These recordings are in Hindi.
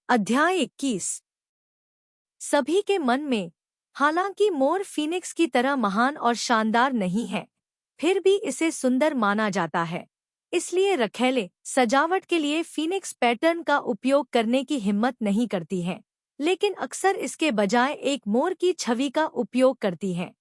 अध्याय 21। सभी के मन में, हालांकि मोर फीनिक्स की तरह महान और शानदार नहीं है, फिर भी इसे सुंदर माना जाता है। इसलिए रखैले सजावट के लिए फीनिक्स पैटर्न का उपयोग करने की हिम्मत नहीं करती हैं, लेकिन अक्सर इसके बजाय एक मोर की छवि का उपयोग करती हैं।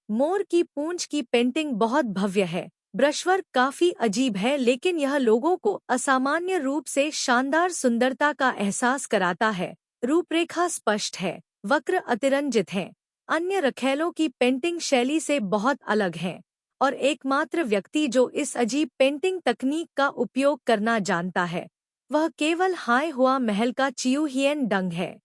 मोर की पूंछ की पेंटिंग बहुत भव्य है। ब्रशवर्क काफी अजीब है, लेकिन यह लोगों को असामान्य रूप से शानदार सुंदरता का एहसास कराता है। रूपरेखा स्पष्ट है, वक्र अतिरंजित हैं। अन्य रखैलों की पेंटिंग शैली से बहुत अलग है, और एकमात्र व्यक्ति जो इस अजीब पेंटिंग तकनीक का उपयोग करना जानता है, वह केवल हाय हुआ महल का चियू हियन डंग है।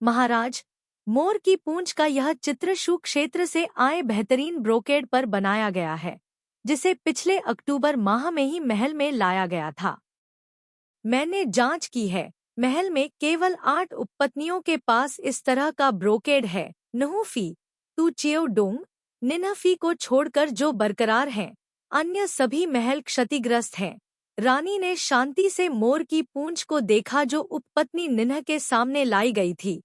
महाराज, मोर की पूंछ का यह चित्र शू क्षेत्र से आए बेहतरीन ब्रोकेड पर बनाया गया है, जिसे पिछले अक्टूबर माह में ही महल में लाया गया था। मैंने जांच की है, महल में केवल 8 उपपत्नियों के पास इस तरह का ब्रोकेड है। नहुफी, तू चियो डोंग, निन्हफी को छोड़कर जो बरकरार हैं, अन्य सभी महल क्षतिग्रस्त हैं। रानी ने शांति से मोर की पूंछ को देखा जो उपपत्नी निन्ह के सामने लाई गई थी।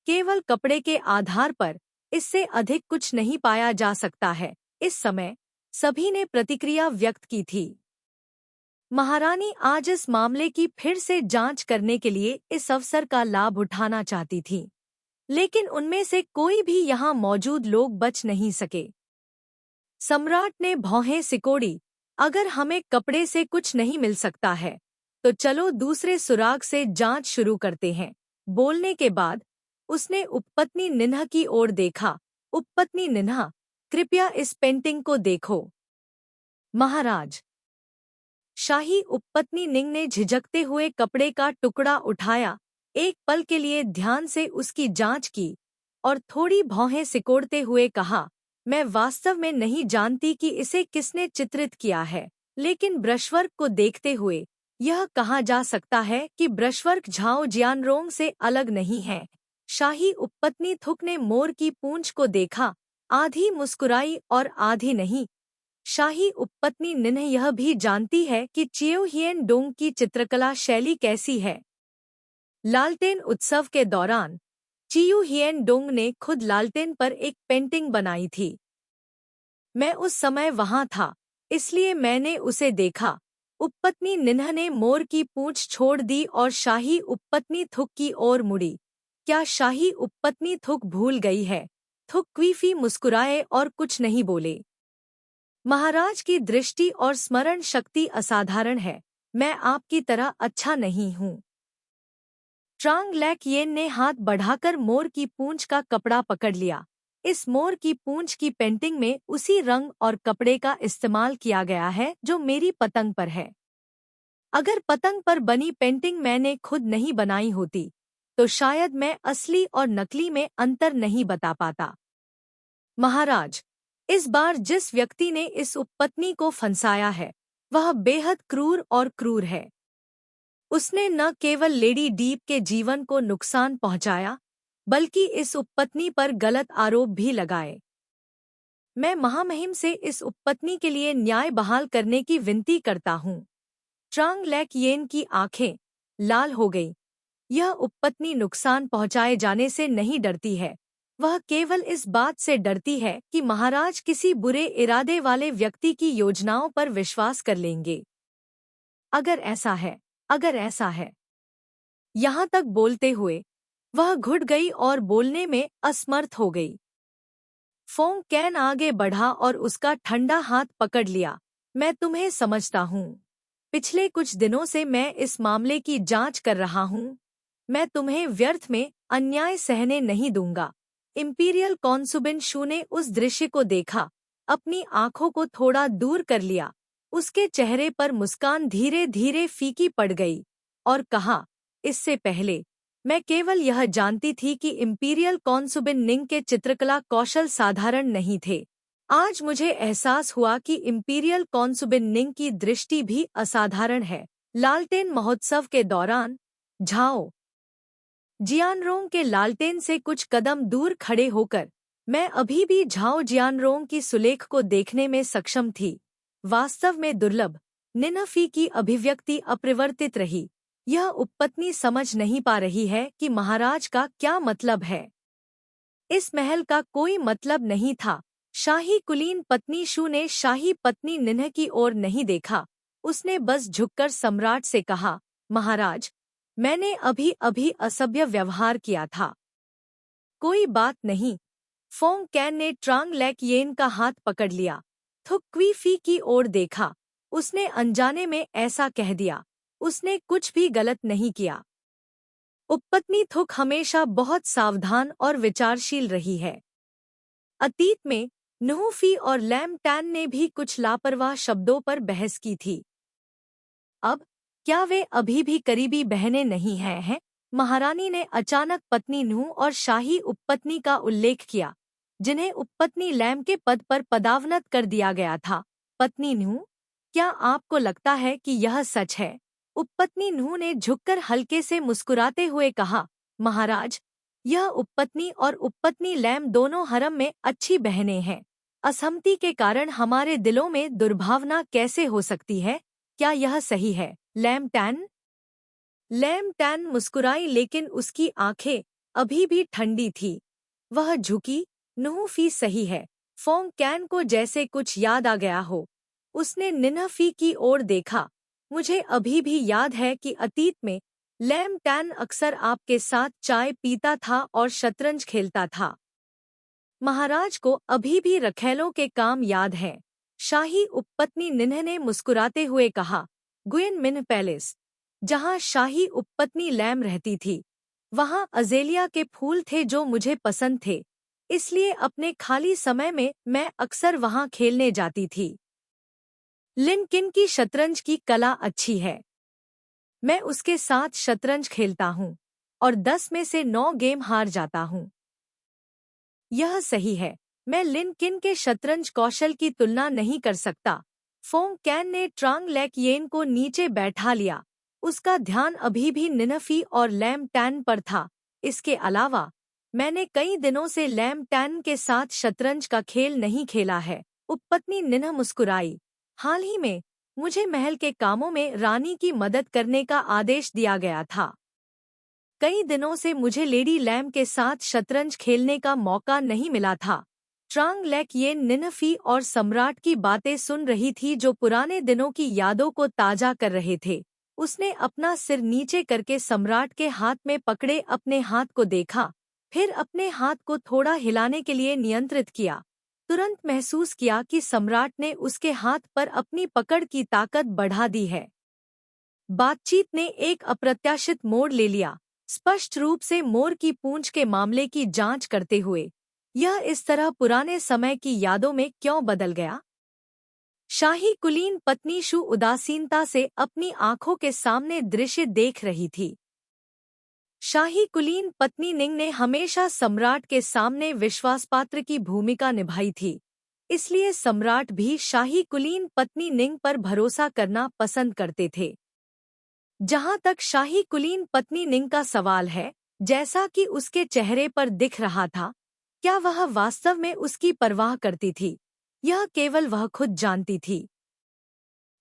केवल कपड़े के आधार पर इससे अधिक कुछ नहीं पाया जा सकता है। इस समय सभी ने प्रतिक्रिया व्यक्त की थी। महारानी आज इस मामले की फिर से जांच करने के लिए इस अवसर का लाभ उठाना चाहती थी, लेकिन उनमें से कोई भी यहाँ मौजूद लोग बच नहीं सके। सम्राट ने भौहें सिकोड़ी, अगर हमें कपड़े से कुछ नहीं मिल सकता है, तो चलो दूसरे सुराग से जांच शुरू करते हैं। बोलने के बाद उसने उपपत्नी निन्हा की ओर देखा। उपपत्नी निन्हा, कृपया इस पेंटिंग को देखो। महाराज। शाही उपपत्नी निंग ने झिझकते हुए कपड़े का टुकड़ा उठाया, एक पल के लिए ध्यान से उसकी जांच की और थोड़ी भौहें सिकोड़ते हुए कहा, मैं वास्तव में नहीं जानती कि इसे किसने चित्रित किया है, लेकिन ब्रशवर्क को देखते हुए यह कहा जा सकता है कि ब्रशवर्क झाओ जियानरोंग से अलग नहीं है। शाही उपपत्नी थुक ने मोर की पूंछ को देखा, आधी मुस्कुराई और आधी नहीं। शाही उपपत्नी निन्ह यह भी जानती है कि चियो हियन डोंग की चित्रकला शैली कैसी है। लालटेन उत्सव के दौरान चियो हियन डोंग ने खुद लालटेन पर एक पेंटिंग बनाई थी। मैं उस समय वहां था, इसलिए मैंने उसे देखा। उपपत्नी निन्ह ने मोर की पूंछ छोड़ दी और शाही उपपत्नी थुक की ओर मुड़ी। क्या शाही उपपत्नी थुक भूल गई है? थुक क्वीफी मुस्कुराए और कुछ नहीं बोले। महाराज की दृष्टि और स्मरण शक्ति असाधारण है। मैं आपकी तरह अच्छा नहीं हूँ। ट्रांग लैक येन ने हाथ बढ़ाकर मोर की पूंछ का कपड़ा पकड़ लिया। इस मोर की पूंछ की पेंटिंग में उसी रंग और कपड़े का इस्तेमाल किया गया है जो मेरी पतंग पर है। अगर पतंग पर बनी पेंटिंग मैंने खुद नहीं बनाई होती, तो शायद मैं असली और नकली में अंतर नहीं बता पाता। महाराज, इस बार जिस व्यक्ति ने इस उपपत्नी को फंसाया है, वह बेहद क्रूर और क्रूर है। उसने न केवल लेडी डीप के जीवन को नुकसान पहुंचाया, बल्कि इस उपपत्नी पर गलत आरोप भी लगाए। मैं महामहिम से इस उपपत्नी के लिए न्याय बहाल करने की विनती करता हूँ। ट्रांग लैक येन की आंखें लाल हो गईं। यह उपपत्नी नुकसान पहुंचाए जाने से नहीं डरती है, वह केवल इस बात से डरती है कि महाराज किसी बुरे इरादे वाले व्यक्ति की योजनाओं पर विश्वास कर लेंगे। अगर ऐसा है। यहाँ तक बोलते हुए वह घुट गई और बोलने में असमर्थ हो गई। फोंग कैन आगे बढ़ा और उसका ठंडा हाथ पकड़ लिया। मैं तुम्हें समझता हूँ। पिछले कुछ दिनों से मैं इस मामले की जांच कर रहा हूँ। मैं तुम्हें व्यर्थ में अन्याय सहने नहीं दूंगा। इंपीरियल कॉन्सुबिन शू ने उस दृश्य को देखा, अपनी आंखों को थोड़ा दूर कर लिया। उसके चेहरे पर मुस्कान धीरे धीरे फीकी पड़ गई और कहा, इससे पहले मैं केवल यह जानती थी कि इंपीरियल कॉन्सुबिन निंग के चित्रकला कौशल साधारण नहीं थे। आज मुझे एहसास हुआ कि इंपीरियल कॉन्सुबिन निंग की दृष्टि भी असाधारण है। लालटेन महोत्सव के दौरान झाओ जियानरोंग के लालटेन से कुछ कदम दूर खड़े होकर मैं अभी भी झाओ जियानरोंग की सुलेख को देखने में सक्षम थी। वास्तव में दुर्लभ, निन्हफी की अभिव्यक्ति अपरिवर्तित रही। यह उपपत्नी समझ नहीं पा रही है कि महाराज का क्या मतलब है। इस महल का कोई मतलब नहीं था। शाही कुलीन पत्नी शू ने शाही पत्नी निन्ह की ओर नहीं देखा। उसने बस झुककर सम्राट से कहा, महाराज, मैंने अभी अभी असभ्य व्यवहार किया था। कोई बात नहीं। फोंग कैन ने ट्रांग लेक येन का हाथ पकड़ लिया। थुक क्वी फी की ओर देखा। उसने अनजाने में ऐसा कह दिया। उसने कुछ भी गलत नहीं किया। उपपत्नी थुक हमेशा बहुत सावधान और विचारशील रही है। अतीत में नुहफी और लैम टैन ने भी कुछ लापरवाह शब्दों पर बहस की थी। अब क्या वे अभी भी करीबी बहनें नहीं हैं? महारानी ने अचानक पत्नी नूह और शाही उपपत्नी का उल्लेख किया, जिन्हें उपपत्नी लैम के पद पर पदावनत कर दिया गया था। पत्नी नूह, क्या आपको लगता है कि यह सच है? उपपत्नी नूह ने झुककर हल्के से मुस्कुराते हुए कहा, महाराज, यह उपपत्नी और उपपत्नी लैम दोनों हरम में अच्छी बहनें हैं। असहमति के कारण हमारे दिलों में दुर्भावना कैसे हो सकती है? क्या यह सही है, लैम टैन? लैम टैन मुस्कुराई, लेकिन उसकी आंखें अभी भी ठंडी थी। वह झुकी, नुहफी सही है। फोंग कैन को जैसे कुछ याद आ गया हो। उसने निन्हफी की ओर देखा। मुझे अभी भी याद है कि अतीत में लैम टैन अक्सर आपके साथ चाय पीता था और शतरंज खेलता था। महाराज को अभी भी रखैलों के काम याद हैं। शाही उपपत्नी निन्ह ने मुस्कुराते हुए कहा, गुइन मिन्ह पैलेस, जहाँ शाही उपपत्नी लैम रहती थी, वहाँ अजेलिया के फूल थे जो मुझे पसंद थे, इसलिए अपने खाली समय में मैं अक्सर वहाँ खेलने जाती थी। लिन किन की शतरंज की कला अच्छी है। मैं उसके साथ शतरंज खेलता हूँ और 10 में से 9 गेम हार जाता हूँ। यह सही है। मैं लिन किन के शतरंज कौशल की तुलना नहीं कर सकता। फोंग कैन ने ट्रांग लेक येन को नीचे बैठा लिया। उसका ध्यान अभी भी निन्हफी और लैम टैन पर था। इसके अलावा मैंने कई दिनों से लैम टैन के साथ शतरंज का खेल नहीं खेला है। उपपत्नी निन्ह मुस्कुराई। हाल ही में मुझे महल के कामों में रानी की मदद करने का आदेश दिया गया था। कई दिनों से मुझे लेडी लैम के साथ शतरंज खेलने का मौका नहीं मिला था। ट्रांग लेक येन निन्हफी और सम्राट की बातें सुन रही थी, जो पुराने दिनों की यादों को ताजा कर रहे थे। उसने अपना सिर नीचे करके सम्राट के हाथ में पकड़े अपने हाथ को देखा, फिर अपने हाथ को थोड़ा हिलाने के लिए नियंत्रित किया। तुरंत महसूस किया कि सम्राट ने उसके हाथ पर अपनी पकड़ की ताकत बढ़ा दी है। बातचीत ने एक अप्रत्याशित मोड़ ले लिया, स्पष्ट रूप से मोर की पूंछ के मामले की जांच करते हुए। यह इस तरह पुराने समय की यादों में क्यों बदल गया? शाही कुलीन पत्नी शू उदासीनता से अपनी आंखों के सामने दृश्य देख रही थी। शाही कुलीन पत्नी निंग ने हमेशा सम्राट के सामने विश्वासपात्र की भूमिका निभाई थी, इसलिए सम्राट भी शाही कुलीन पत्नी निंग पर भरोसा करना पसंद करते थे। जहां तक शाही कुलीन पत्नी निंग का सवाल है, जैसा कि उसके चेहरे पर दिख रहा था, क्या वह वास्तव में उसकी परवाह करती थी? यह केवल वह खुद जानती थी।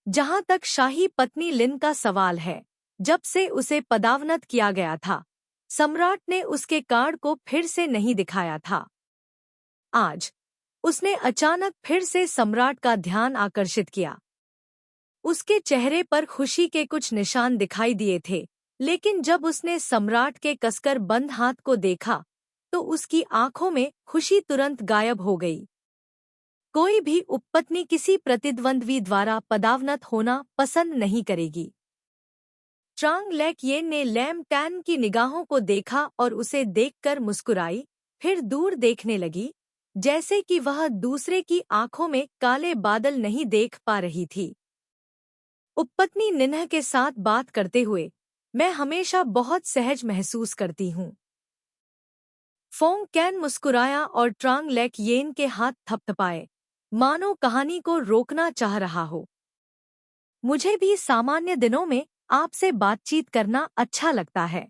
जहां तक शाही पत्नी लिन का सवाल है, जब से उसे पदावनत किया गया था, सम्राट ने उसके कार्ड को फिर से नहीं दिखाया था। आज उसने अचानक फिर से सम्राट का ध्यान आकर्षित किया। उसके चेहरे पर खुशी के कुछ निशान दिखाई दिए थे, लेकिन जब उसने सम्राट के कसकर बंद हाथ को देखा, तो उसकी आंखों में खुशी तुरंत गायब हो गई। कोई भी उपपत्नी किसी प्रतिद्वंद्वी द्वारा पदावनत होना पसंद नहीं करेगी। ट्रांग लेक येन ने लैम टैन की निगाहों को देखा और उसे देखकर मुस्कुराई, फिर दूर देखने लगी, जैसे कि वह दूसरे की आंखों में काले बादल नहीं देख पा रही थी। उपपत्नी निन्ह के साथ बात करते हुए मैं हमेशा बहुत सहज महसूस करती हूँ। फोंग कैन मुस्कुराया और ट्रांग लेक येन के हाथ थपथपाए, मानो कहानी को रोकना चाह रहा हो। मुझे भी सामान्य दिनों में आपसे बातचीत करना अच्छा लगता है।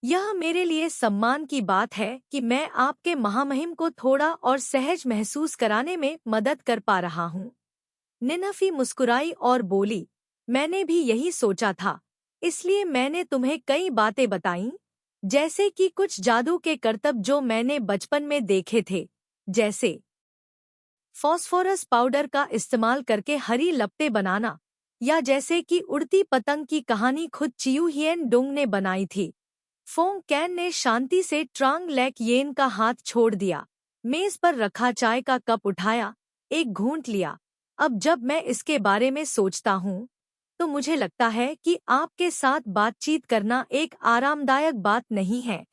यह मेरे लिए सम्मान की बात है कि मैं आपके महामहिम को थोड़ा और सहज महसूस कराने में मदद कर पा रहा हूँ। निन्हफी मुस्कुराई और बोली, मैंने भी यही सोचा था, इसलिए मैंने तुम्हें कई बातें बताईं, जैसे कि कुछ जादू के करतब जो मैंने बचपन में देखे थे, जैसे फास्फोरस पाउडर का इस्तेमाल करके हरी लपटें बनाना, या जैसे कि उड़ती पतंग की कहानी खुद चियू हियन डुंग ने बनाई थी। फोंग कैन ने शांति से ट्रांग लेक येन का हाथ छोड़ दिया, मेज पर रखा चाय का कप उठाया, एक घूंट लिया। अब जब मैं इसके बारे में सोचता हूँ तो मुझे लगता है कि आपके साथ बातचीत करना एक आरामदायक बात नहीं है।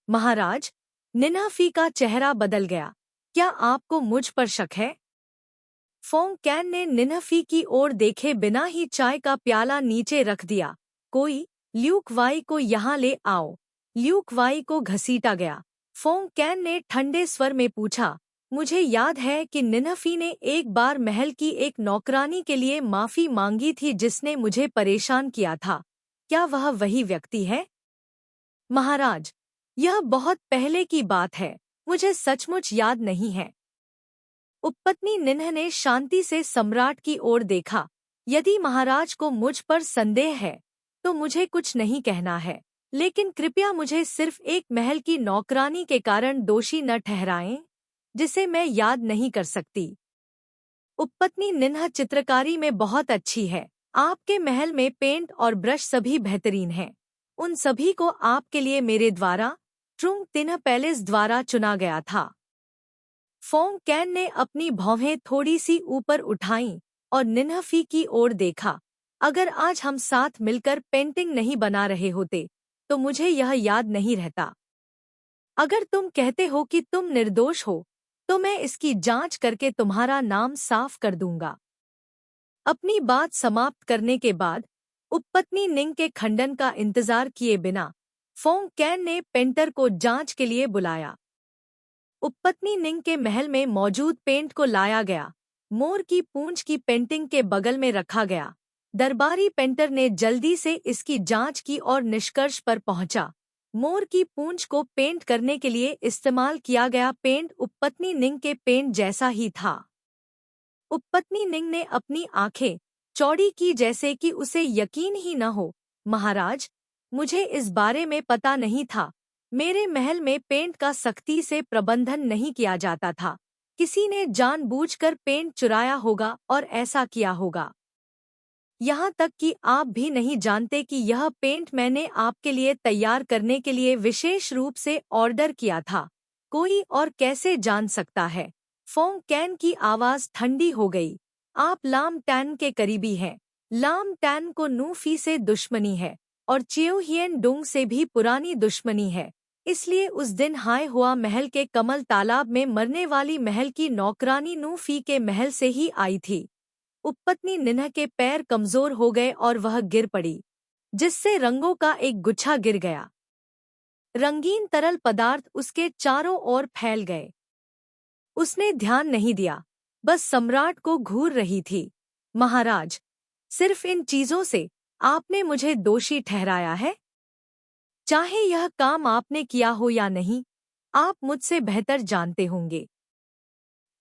महाराज, निन्हाफी का चेहरा बदल गया। क्या आपको मुझ पर शक है? फोंग कैन ने निन्हाफी की ओर देखे बिना ही चाय का प्याला नीचे रख दिया। कोई, ल्यूक वाई को यहाँ ले आओ। ल्यूक वाई को घसीटा गया। फोंग कैन ने ठंडे स्वर में पूछा, मुझे याद है कि निन्हाफी ने एक बार महल की एक नौकरानी के लिए माफी मांगी थी जिसने मुझे परेशान किया था। क्या वह वही व्यक्ति है? महाराज, यह बहुत पहले की बात है, मुझे सचमुच याद नहीं है। उपपत्नी निन्ह ने शांति से सम्राट की ओर देखा। यदि महाराज को मुझ पर संदेह है तो मुझे कुछ नहीं कहना है, लेकिन कृपया मुझे सिर्फ एक महल की नौकरानी के कारण दोषी न ठहराएं जिसे मैं याद नहीं कर सकती। उपपत्नी निन्ह चित्रकारी में बहुत अच्छी है। आपके महल में पेंट और ब्रश सभी बेहतरीन हैं। उन सभी को आपके लिए मेरे द्वारा, ट्रुंग तिन्ह पैलेस द्वारा चुना गया था। फोंग कैन ने अपनी भौहें थोड़ी सी ऊपर उठाईं और निन्हफी की ओर देखा। अगर आज हम साथ मिलकर पेंटिंग नहीं बना रहे होते तो मुझे यह याद नहीं रहता। अगर तुम कहते हो कि तुम निर्दोष हो तो मैं इसकी जांच करके तुम्हारा नाम साफ कर दूंगा। अपनी बात समाप्त करने के बाद उपपत्नी निंग के खंडन का इंतजार किए बिना फोंग कैन ने पेंटर को जांच के लिए बुलाया। उपपत्नी निंग के महल में मौजूद पेंट को लाया गया। मोर की पूंछ की पेंटिंग के बगल में रखा गया। दरबारी पेंटर ने जल्दी से इसकी जांच की और निष्कर्ष पर पहुंचा। मोर की पूंछ को पेंट करने के लिए इस्तेमाल किया गया पेंट उपपत्नी निंग के पेंट जैसा ही था। उपपत्नी निंग ने अपनी आंखें चौड़ी की जैसे कि उसे यकीन ही न हो। महाराज, मुझे इस बारे में पता नहीं था। मेरे महल में पेंट का सख्ती से प्रबंधन नहीं किया जाता था। किसी ने जानबूझकर पेंट चुराया होगा और ऐसा किया होगा। यहाँ तक कि आप भी नहीं जानते कि यह पेंट मैंने आपके लिए तैयार करने के लिए विशेष रूप से ऑर्डर किया था। कोई और कैसे जान सकता है? फोंग कैन की आवाज ठंडी हो गई। आप लाम टैन के करीबी हैं। लाम टैन को नूफी से दुश्मनी है और चियो हियन डुंग से भी पुरानी दुश्मनी है। इसलिए उस दिन हाय हुआ महल के कमल तालाब में मरने वाली महल की नौकरानी नूफी के महल से ही आई थी। उपपत्नी निन्ह के पैर कमजोर हो गए और वह गिर पड़ी, जिससे रंगों का एक गुच्छा गिर गया। रंगीन तरल पदार्थ उसके चारों ओर फैल गए। उसने ध्यान नहीं दिया, बस सम्राट को घूर रही थी। महाराज, सिर्फ इन चीजों से आपने मुझे दोषी ठहराया है। चाहे यह काम आपने किया हो या नहीं, आप मुझसे बेहतर जानते होंगे।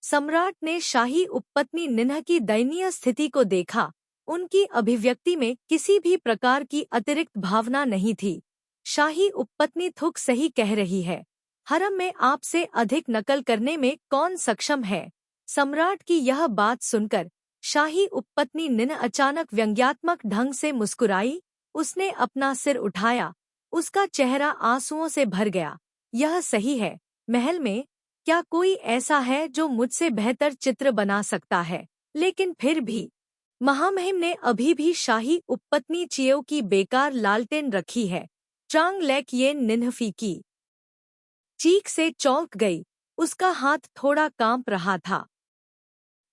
सम्राट ने शाही उपपत्नी निन्ह की दयनीय स्थिति को देखा। उनकी अभिव्यक्ति में किसी भी प्रकार की अतिरिक्त भावना नहीं थी। शाही उपपत्नी थुक सही कह रही है। हरम में आपसे अधिक नकल करने में कौन सक्षम है? सम्राट की यह बात सुनकर शाही उपपत्नी निन्ह अचानक व्यंग्यात्मक ढंग से मुस्कुराई। उसने अपना सिर उठाया। उसका चेहरा आंसुओं से भर गया। यह सही है, महल में क्या कोई ऐसा है जो मुझसे बेहतर चित्र बना सकता है? लेकिन फिर भी महामहिम ने अभी भी शाही उपपत्नी चियो की बेकार लालटेन रखी है। ट्रांग लेक येन निन्हफी की चीख से चौंक गई। उसका हाथ थोड़ा कांप रहा था।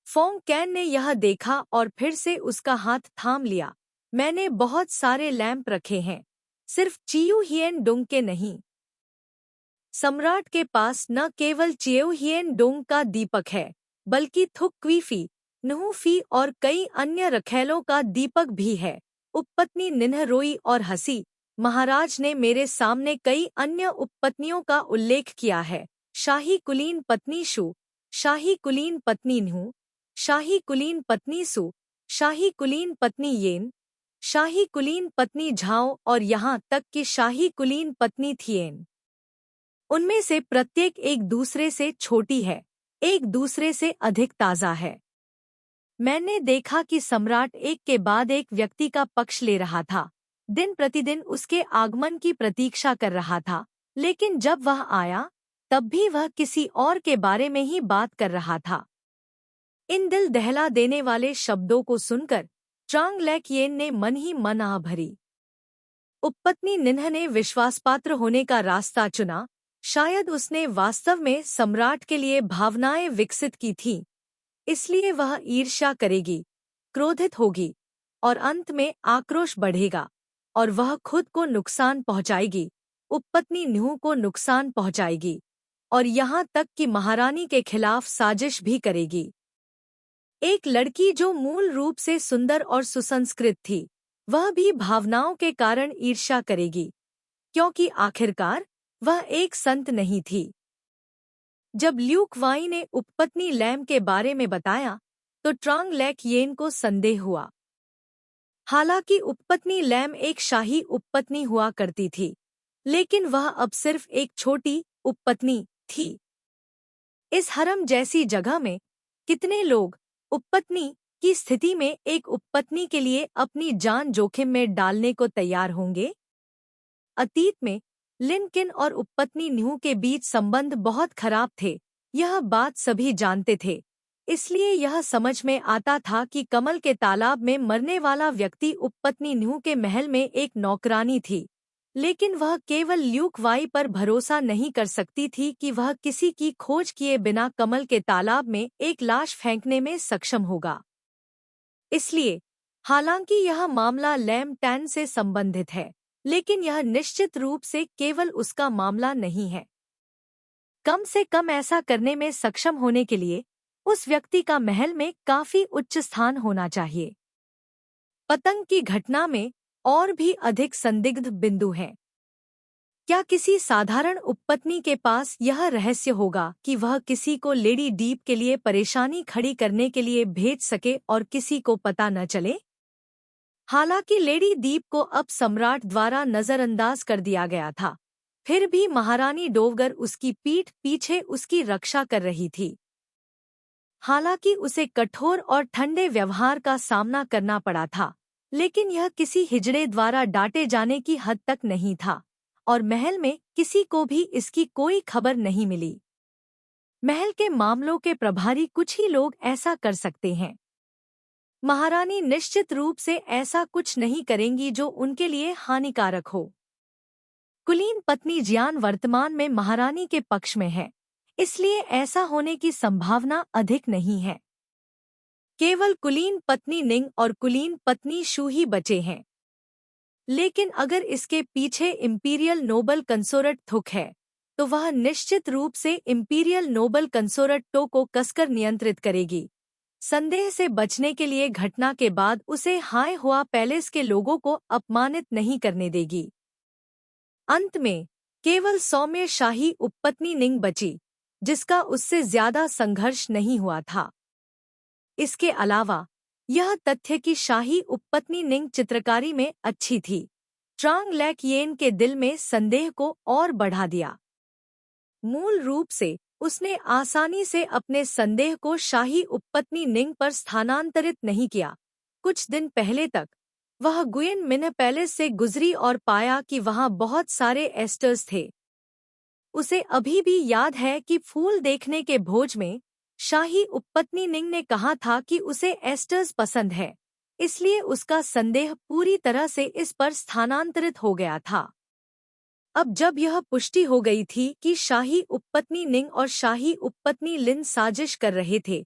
फोंग कैन ने यह देखा और फिर से उसका हाथ थाम लिया। मैंने बहुत सारे लैंप रखे हैं, सिर्फ चियू हियन डुंग के नहीं। सम्राट के पास न केवल चियो हियन डुंग का दीपक है, बल्कि थुक क्वीफी, नुहफी और कई अन्य रखैलों का दीपक भी है। उपपत्नी निन्ह रोई और हंसी। महाराज ने मेरे सामने कई अन्य उपपत्नियों का उल्लेख किया है। शाही कुलीन पत्नी शु, शाही कुलीन पत्नी न्हू, शाही कुलीन पत्नी सु, शाही कुलीन पत्नी येन, शाही कुलीन पत्नी झाओ और यहाँ तक कि शाही कुलीन पत्नी थिएन, उनमें से प्रत्येक एक दूसरे से छोटी है, एक दूसरे से अधिक ताज़ा है। मैंने देखा कि सम्राट एक के बाद एक व्यक्ति का पक्ष ले रहा था, दिन प्रतिदिन उसके आगमन की प्रतीक्षा कर रहा था, लेकिन जब वह आया तब भी वह किसी और के बारे में ही बात कर रहा था। इन दिल दहला देने वाले शब्दों को सुनकर ट्रांग लैक-येन ने मन ही मन आह भरी। उपपत्नी निन्ह ने विश्वासपात्र होने का रास्ता चुना। शायद उसने वास्तव में सम्राट के लिए भावनाएं विकसित की थीं, इसलिए वह ईर्ष्या करेगी, क्रोधित होगी और अंत में आक्रोश बढ़ेगा और वह खुद को नुकसान पहुंचाएगी, उपपत्नी न्यू को नुकसान पहुंचाएगी और यहाँ तक कि महारानी के खिलाफ साजिश भी करेगी। एक लड़की जो मूल रूप से सुंदर और सुसंस्कृत थी, वह भी भावनाओं के कारण ईर्ष्या करेगी, क्योंकि आखिरकार वह एक संत नहीं थी। जब ल्यूक वाई ने उपपत्नी लैम के बारे में बताया तो ट्रांग लैक-येन को संदेह हुआ। हालांकि उपपत्नी लैम एक शाही उपपत्नी हुआ करती थी, लेकिन वह अब सिर्फ एक छोटी उपपत्नी थी। इस हरम जैसी जगह में कितने लोग उपपत्नी की स्थिति में एक उपपत्नी के लिए अपनी जान जोखिम में डालने को तैयार होंगे? अतीत में लिनकिन और उपपत्नी न्यू के बीच संबंध बहुत खराब थे, यह बात सभी जानते थे। इसलिए यह समझ में आता था कि कमल के तालाब में मरने वाला व्यक्ति उपपत्नी न्यू के महल में एक नौकरानी थी, लेकिन वह केवल ल्यूक वाई पर भरोसा नहीं कर सकती थी कि वह किसी की खोज किए बिना कमल के तालाब में एक लाश फेंकने में सक्षम होगा। इसलिए हालांकि यह मामला लैम टैन से संबंधित है, लेकिन यह निश्चित रूप से केवल उसका मामला नहीं है। कम से कम ऐसा करने में सक्षम होने के लिए उस व्यक्ति का महल में काफी उच्च स्थान होना चाहिए। पतंग की घटना में और भी अधिक संदिग्ध बिंदु हैं। क्या किसी साधारण उपपत्नी के पास यह रहस्य होगा कि वह किसी को लेडी डीप के लिए परेशानी खड़ी करने के लिए भेज सके और किसी को पता न चले? हालांकि लेडी दीप को अब सम्राट द्वारा नजरअंदाज कर दिया गया था, फिर भी महारानी डोवगर उसकी पीठ पीछे उसकी रक्षा कर रही थी। हालांकि उसे कठोर और ठंडे व्यवहार का सामना करना पड़ा था, लेकिन यह किसी हिजड़े द्वारा डांटे जाने की हद तक नहीं था और महल में किसी को भी इसकी कोई खबर नहीं मिली। महल के मामलों के प्रभारी कुछ ही लोग ऐसा कर सकते हैं। महारानी निश्चित रूप से ऐसा कुछ नहीं करेंगी जो उनके लिए हानिकारक हो। कुलीन पत्नी जियान वर्तमान में महारानी के पक्ष में है, इसलिए ऐसा होने की संभावना अधिक नहीं है। केवल कुलीन पत्नी निंग और कुलीन पत्नी शू ही बचे हैं। लेकिन अगर इसके पीछे इंपीरियल नोबल कंसोर्ट थुक है, तो वह निश्चित रूप से इंपीरियल नोबल कंसोर्ट टो को कसकर नियंत्रित करेगी। संदेह से बचने के लिए घटना के बाद उसे हाय हुआ पैलेस के लोगों को अपमानित नहीं करने देगी। अंत में केवल सौम्य शाही उपपत्नी निंग बची, जिसका उससे ज्यादा संघर्ष नहीं हुआ था। इसके अलावा यह तथ्य कि शाही उपपत्नी निंग चित्रकारी में अच्छी थी, ट्रांग लैक-येन के दिल में संदेह को और बढ़ा दिया। मूल रूप से उसने आसानी से अपने संदेह को शाही उपपत्नी निंग पर स्थानांतरित नहीं किया। कुछ दिन पहले तक वह गुयेन मिन्ह पैलेस से गुजरी और पाया कि वहां बहुत सारे एस्टर्स थे। उसे अभी भी याद है कि फूल देखने के भोज में शाही उपपत्नी निंग ने कहा था कि उसे एस्टर्स पसंद है, इसलिए उसका संदेह पूरी तरह से इस पर स्थानांतरित हो गया था। अब जब यह पुष्टि हो गई थी कि शाही उपपत्नी निंग और शाही उपपत्नी लिन साजिश कर रहे थे,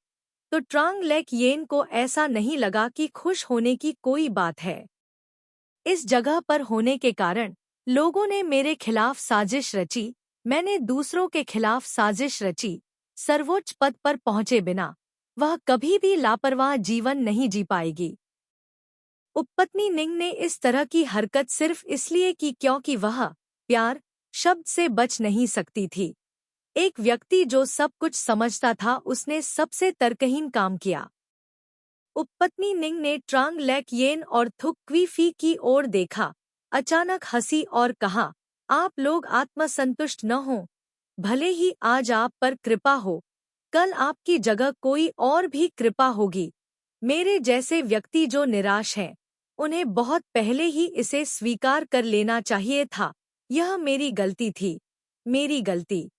तो ट्रांग लैक-येन को ऐसा नहीं लगा कि खुश होने की कोई बात है। इस जगह पर होने के कारण लोगों ने मेरे खिलाफ साजिश रची, मैंने दूसरों के खिलाफ साजिश रची। सर्वोच्च पद पर पहुंचे बिना वह कभी भी लापरवाह जीवन नहीं जी पाएगी। उपपत्नी निंग ने इस तरह की हरकत सिर्फ इसलिए की क्योंकि वह प्यार शब्द से बच नहीं सकती थी। एक व्यक्ति जो सब कुछ समझता था, उसने सबसे तर्कहीन काम किया। उपपत्नी निंग ने ट्रांग लैक येन और थुक क्वी की ओर देखा, अचानक हंसी और कहा, आप लोग आत्मसंतुष्ट न हो। भले ही आज आप पर कृपा हो, कल आपकी जगह कोई और भी कृपा होगी। मेरे जैसे व्यक्ति जो निराश हैं, उन्हें बहुत पहले ही इसे स्वीकार कर लेना चाहिए था। यह मेरी गलती थी, मेरी गलती।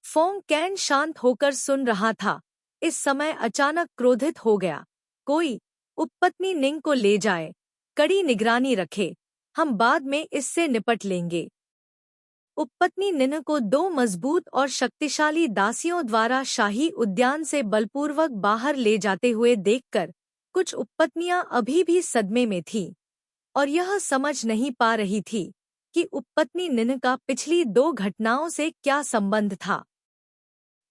फोंग कैन शांत होकर सुन रहा था। इस समय अचानक क्रोधित हो गया। कोई उपपत्नी निंग को ले जाए, कड़ी निगरानी रखे, हम बाद में इससे निपट लेंगे। उपपत्नी निन्ह को दो मजबूत और शक्तिशाली दासियों द्वारा शाही उद्यान से बलपूर्वक बाहर ले जाते हुए देखकर कुछ उपपत्नियां अभी भी सदमे में थीं और यह समझ नहीं पा रही थी कि उपपत्नी निन्ह का पिछली दो घटनाओं से क्या संबंध था।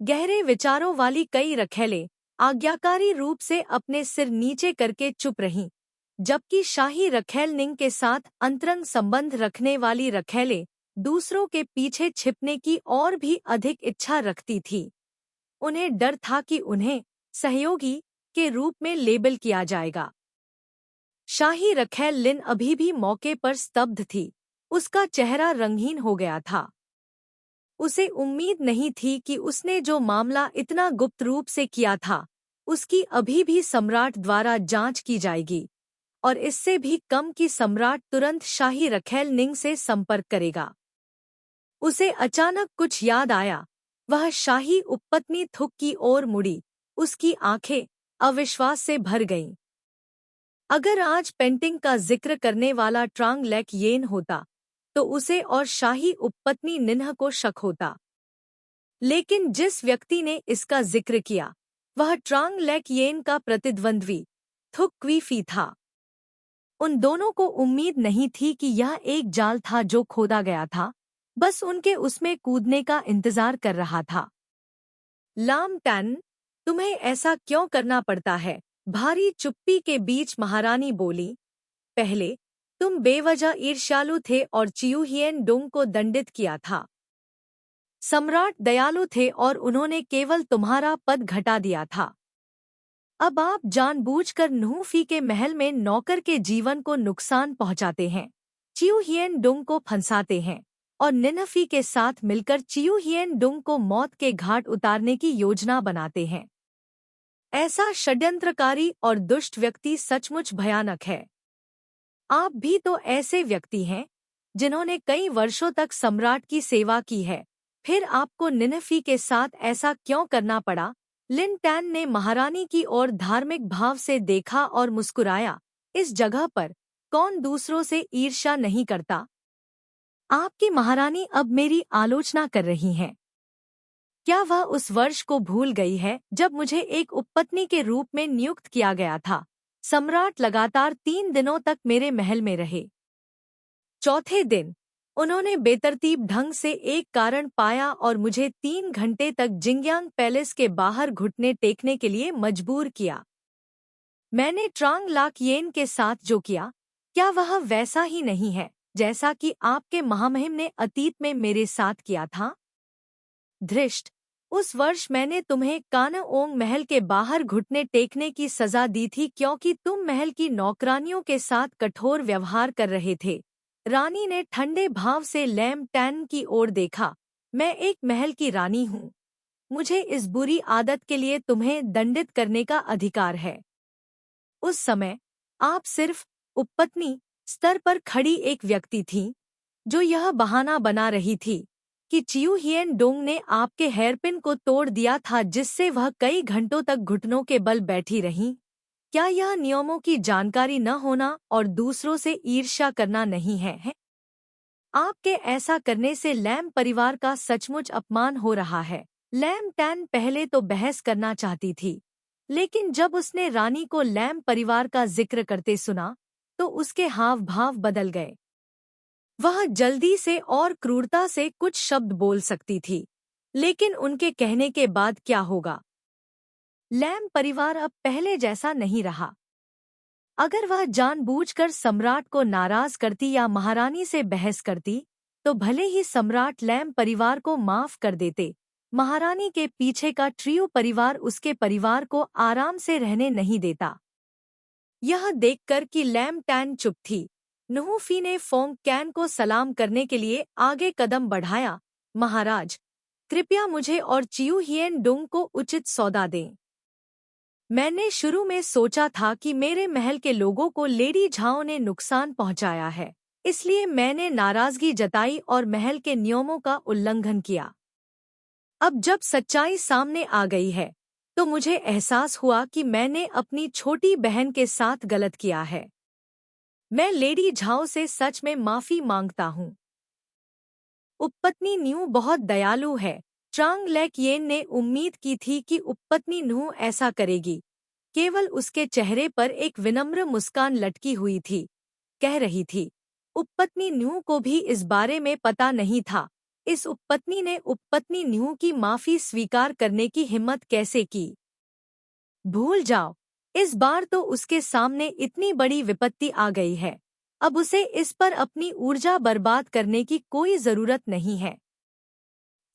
गहरे विचारों वाली कई रखैलें आज्ञाकारी रूप से अपने सिर नीचे करके चुप रहीं, जबकि शाही रखैल निंग के साथ अंतरंग संबंध रखने वाली रखैलें दूसरों के पीछे छिपने की और भी अधिक इच्छा रखती थी। उन्हें डर था कि उन्हें सहयोगी के रूप में लेबल किया जाएगा। शाही रखैल लिन अभी भी मौके पर स्तब्ध थी। उसका चेहरा रंगहीन हो गया था। उसे उम्मीद नहीं थी कि उसने जो मामला इतना गुप्त रूप से किया था, उसकी अभी भी सम्राट द्वारा जांच की जाएगी, और इससे भी कम कि सम्राट तुरंत शाही रखैल निंग से संपर्क करेगा। उसे अचानक कुछ याद आया। वह शाही उपपत्नी थुक की ओर मुड़ी। उसकी आंखें अविश्वास से भर गईं। अगर आज पेंटिंग का जिक्र करने वाला ट्रांग लैक येन होता, तो उसे और शाही उपपत्नी निन्ह को शक होता। लेकिन जिस व्यक्ति ने इसका जिक्र किया, वह ट्रांग लैक येन का प्रतिद्वंद्वी थुक क्वी था। उन दोनों को उम्मीद नहीं थी कि यह एक जाल था जो खोदा गया था, बस उनके उसमें कूदने का इंतजार कर रहा था। लाम टैन, तुम्हें ऐसा क्यों करना पड़ता है? भारी चुप्पी के बीच महारानी बोली। पहले तुम बेवजह ईर्ष्यालु थे और चियू हियन डोंग को दंडित किया था। सम्राट दयालु थे और उन्होंने केवल तुम्हारा पद घटा दिया था। अब आप जानबूझकर न्हूफी के महल में नौकर के जीवन को नुकसान पहुंचाते हैं, चियू हियन डोंग को फंसाते हैं और निन्हफी के साथ मिलकर चियू हियन डोंग को मौत के घाट उतारने की योजना बनाते हैं। ऐसा षड्यंत्रकारी और दुष्ट व्यक्ति सचमुच भयानक है। आप भी तो ऐसे व्यक्ति हैं जिन्होंने कई वर्षों तक सम्राट की सेवा की है, फिर आपको निन्हफी के साथ ऐसा क्यों करना पड़ा? लिन टैन ने महारानी की ओर धार्मिक भाव से देखा और मुस्कुराया। इस जगह पर कौन दूसरों से ईर्ष्या नहीं करता? आपकी महारानी अब मेरी आलोचना कर रही हैं। क्या वह उस वर्ष को भूल गई है जब मुझे एक उपपत्नी के रूप में नियुक्त किया गया था? सम्राट लगातार 3 दिनों तक मेरे महल में रहे। चौथे दिन उन्होंने बेतरतीब ढंग से एक कारण पाया और मुझे 3 घंटे तक जिंगयांग पैलेस के बाहर घुटने टेकने के लिए मजबूर किया। मैंने ट्रांग लाक येन के साथ जो किया, क्या वह वैसा ही नहीं है जैसा कि आपके महामहिम ने अतीत में मेरे साथ किया था? धृष्ट, उस वर्ष मैंने तुम्हें कानओंग महल के बाहर घुटने टेकने की सजा दी थी क्योंकि तुम महल की नौकरानियों के साथ कठोर व्यवहार कर रहे थे। रानी ने ठंडे भाव से लैम टैन की ओर देखा। मैं एक महल की रानी हूँ। मुझे इस बुरी आदत के लिए तुम्हें दंडित करने का अधिकार है। उस समय आप सिर्फ उपपत्नी स्तर पर खड़ी एक व्यक्ति थीं, जो यह बहाना बना रही थी कि चियू हियन डोंग ने आपके हेयरपिन को तोड़ दिया था, जिससे वह कई घंटों तक घुटनों के बल बैठी रहीं। क्या यह नियमों की जानकारी न होना और दूसरों से ईर्ष्या करना नहीं है? आपके ऐसा करने से लैम परिवार का सचमुच अपमान हो रहा है। लैम टैन पहले तो बहस करना चाहती थी, लेकिन जब उसने रानी को लैम परिवार का जिक्र करते सुना, तो उसके हाव भाव बदल गए। वह जल्दी से और क्रूरता से कुछ शब्द बोल सकती थी, लेकिन उनके कहने के बाद क्या होगा? लैम परिवार अब पहले जैसा नहीं रहा। अगर वह जानबूझकर सम्राट को नाराज करती या महारानी से बहस करती, तो भले ही सम्राट लैम परिवार को माफ कर देते, महारानी के पीछे का ट्रियो परिवार उसके परिवार को आराम से रहने नहीं देता। यह देखकर कि लैम टैन चुप थी, नूफी ने फोंग कैन को सलाम करने के लिए आगे कदम बढ़ाया। महाराज, कृपया मुझे और चियू हियन डुंग को उचित सौदा दें। मैंने शुरू में सोचा था कि मेरे महल के लोगों को लेडी झाओ ने नुकसान पहुंचाया है, इसलिए मैंने नाराजगी जताई और महल के नियमों का उल्लंघन किया। अब जब सच्चाई सामने आ गई है तो मुझे एहसास हुआ कि मैंने अपनी छोटी बहन के साथ गलत किया है। मैं लेडी झाओ से सच में माफी मांगता हूँ। उपपत्नी न्यू बहुत दयालु है। ट्रांग लेक येन ने उम्मीद की थी कि उपपत्नी न्यू ऐसा करेगी। केवल उसके चेहरे पर एक विनम्र मुस्कान लटकी हुई थी। कह रही थी, उपपत्नी न्यू को भी इस बारे में पता नहीं था। इस उपपत्नी ने उपपत्नी न्यू की माफी स्वीकार करने की हिम्मत कैसे की? भूल जाओ, इस बार तो उसके सामने इतनी बड़ी विपत्ति आ गई है, अब उसे इस पर अपनी ऊर्जा बर्बाद करने की कोई जरूरत नहीं है।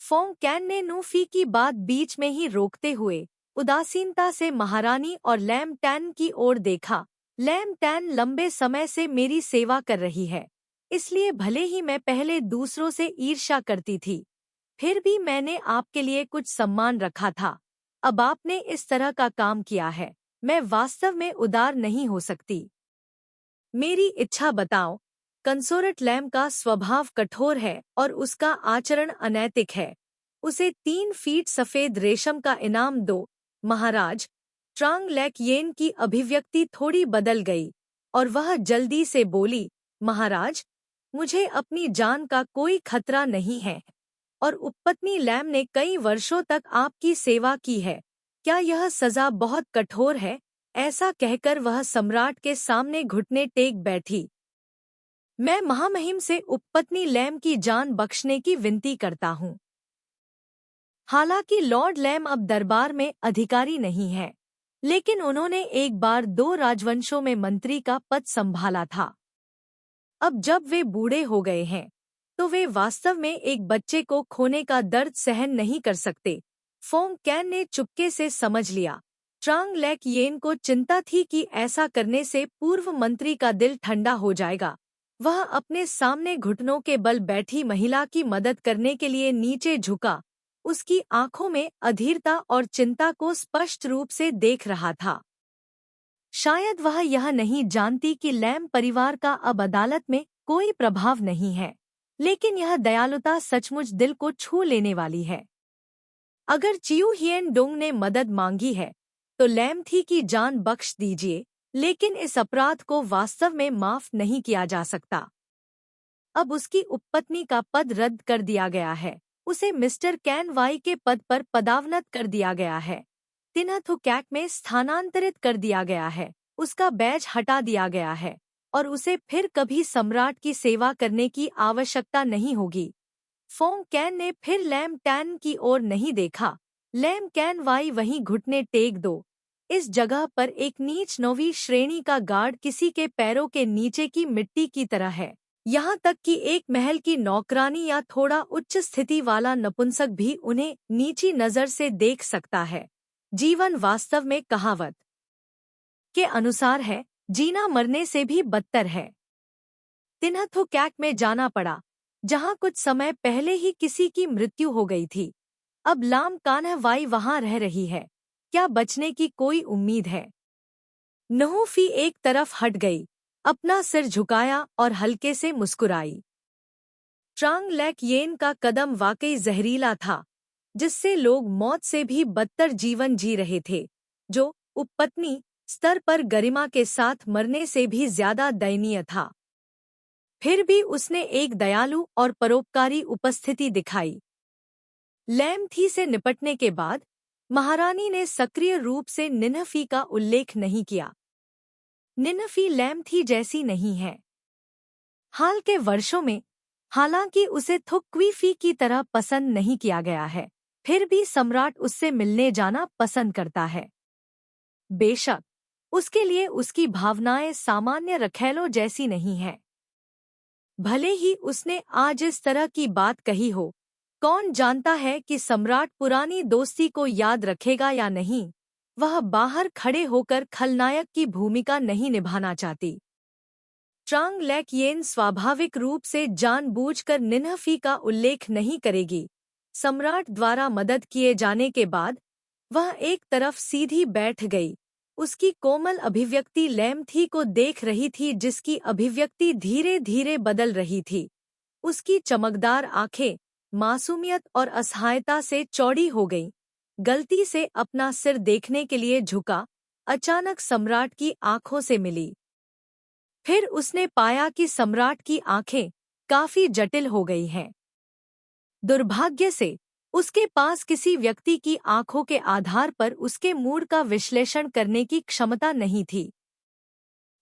फोंग कैन ने नूफी की बात बीच में ही रोकते हुए उदासीनता से महारानी और लैम टैन की ओर देखा। लैम टैन लंबे समय से मेरी सेवा कर रही है, इसलिए भले ही मैं पहले दूसरों से ईर्ष्या करती थी, फिर भी मैंने आपके लिए कुछ सम्मान रखा था। अब आपने इस तरह का काम किया है, मैं वास्तव में उदार नहीं हो सकती। मेरी इच्छा बताओ। कंसोर्ट लैम का स्वभाव कठोर है और उसका आचरण अनैतिक है। उसे 3 फीट सफेद रेशम का इनाम दो। महाराज, ट्रांग लेक येन की अभिव्यक्ति थोड़ी बदल गई और वह जल्दी से बोली, महाराज, मुझे अपनी जान का कोई खतरा नहीं है और उपपत्नी लैम ने कई वर्षों तक आपकी सेवा की है। क्या यह सजा बहुत कठोर है? ऐसा कहकर वह सम्राट के सामने घुटने टेक बैठी। मैं महामहिम से उपपत्नी लैम की जान बख्शने की विनती करता हूँ। हालांकि लॉर्ड लैम अब दरबार में अधिकारी नहीं है, लेकिन उन्होंने एक बार 2 राजवंशों में मंत्री का पद संभाला था। अब जब वे बूढ़े हो गए हैं तो वे वास्तव में एक बच्चे को खोने का दर्द सहन नहीं कर सकते। फोंग कैन ने चुपके से समझ लिया। ट्रांग लेक येन को चिंता थी कि ऐसा करने से पूर्व मंत्री का दिल ठंडा हो जाएगा। वह अपने सामने घुटनों के बल बैठी महिला की मदद करने के लिए नीचे झुका। उसकी आंखों में अधीरता और चिंता को स्पष्ट रूप से देख रहा था। शायद वह यह नहीं जानती कि लैम परिवार का अब अदालत में कोई प्रभाव नहीं है, लेकिन यह दयालुता सचमुच दिल को छू लेने वाली है। अगर चियू हियन डोंग ने मदद मांगी है तो लैम थी की जान बख्श दीजिए, लेकिन इस अपराध को वास्तव में माफ नहीं किया जा सकता। अब उसकी उपपत्नी का पद रद्द कर दिया गया है। उसे मिस्टर कैन वाई के पद पर पदावनत कर दिया गया है। तिनथुकैक में स्थानांतरित कर दिया गया है। उसका बैज हटा दिया गया है और उसे फिर कभी सम्राट की सेवा करने की आवश्यकता नहीं होगी। फोंग कैन ने फिर लैम टैन की ओर नहीं देखा। लैम कैन वाई वहीं घुटने टेक दो। इस जगह पर एक नीच 9वीं श्रेणी का गार्ड किसी के पैरों के नीचे की मिट्टी की तरह है। यहाँ तक कि एक महल की नौकरानी या थोड़ा उच्च स्थिति वाला नपुंसक भी उन्हें नीची नजर से देख सकता है। जीवन वास्तव में कहावत के अनुसार है, जीना मरने से भी बदतर है। तिनथुकैक में जाना पड़ा, जहाँ कुछ समय पहले ही किसी की मृत्यु हो गई थी। अब लाम कान्ह वाई वहाँ रह रही है। क्या बचने की कोई उम्मीद है? नहूफी एक तरफ हट गई, अपना सिर झुकाया और हल्के से मुस्कुराई। ट्रांग लेक येन का कदम वाकई जहरीला था, जिससे लोग मौत से भी बदतर जीवन जी रहे थे, जो उपपत्नी स्तर पर गरिमा के साथ मरने से भी ज्यादा दयनीय था। फिर भी उसने एक दयालु और परोपकारी उपस्थिति दिखाई। लैम थी से निपटने के बाद महारानी ने सक्रिय रूप से निन्हफी का उल्लेख नहीं किया। निन्हफी लैम थी जैसी नहीं है। हाल के वर्षों में हालांकि उसे थुक्वीफी की तरह पसंद नहीं किया गया है, फिर भी सम्राट उससे मिलने जाना पसंद करता है। बेशक उसके लिए उसकी भावनाएं सामान्य रखैलों जैसी नहीं हैं। भले ही उसने आज इस तरह की बात कही हो, कौन जानता है कि सम्राट पुरानी दोस्ती को याद रखेगा या नहीं। वह बाहर खड़े होकर खलनायक की भूमिका नहीं निभाना चाहती। ट्रांग लैक-येन स्वाभाविक रूप से जानबूझकर निन्हफी का उल्लेख नहीं करेगी। सम्राट द्वारा मदद किए जाने के बाद वह एक तरफ सीधी बैठ गई। उसकी कोमल अभिव्यक्ति लैम थी को देख रही थी, जिसकी अभिव्यक्ति धीरे धीरे बदल रही थी। उसकी चमकदार आंखें मासूमियत और असहायता से चौड़ी हो गईं। गलती से अपना सिर देखने के लिए झुका, अचानक सम्राट की आंखों से मिली। फिर उसने पाया कि सम्राट की आंखें काफी जटिल हो गई हैं। दुर्भाग्य से उसके पास किसी व्यक्ति की आंखों के आधार पर उसके मूड का विश्लेषण करने की क्षमता नहीं थी।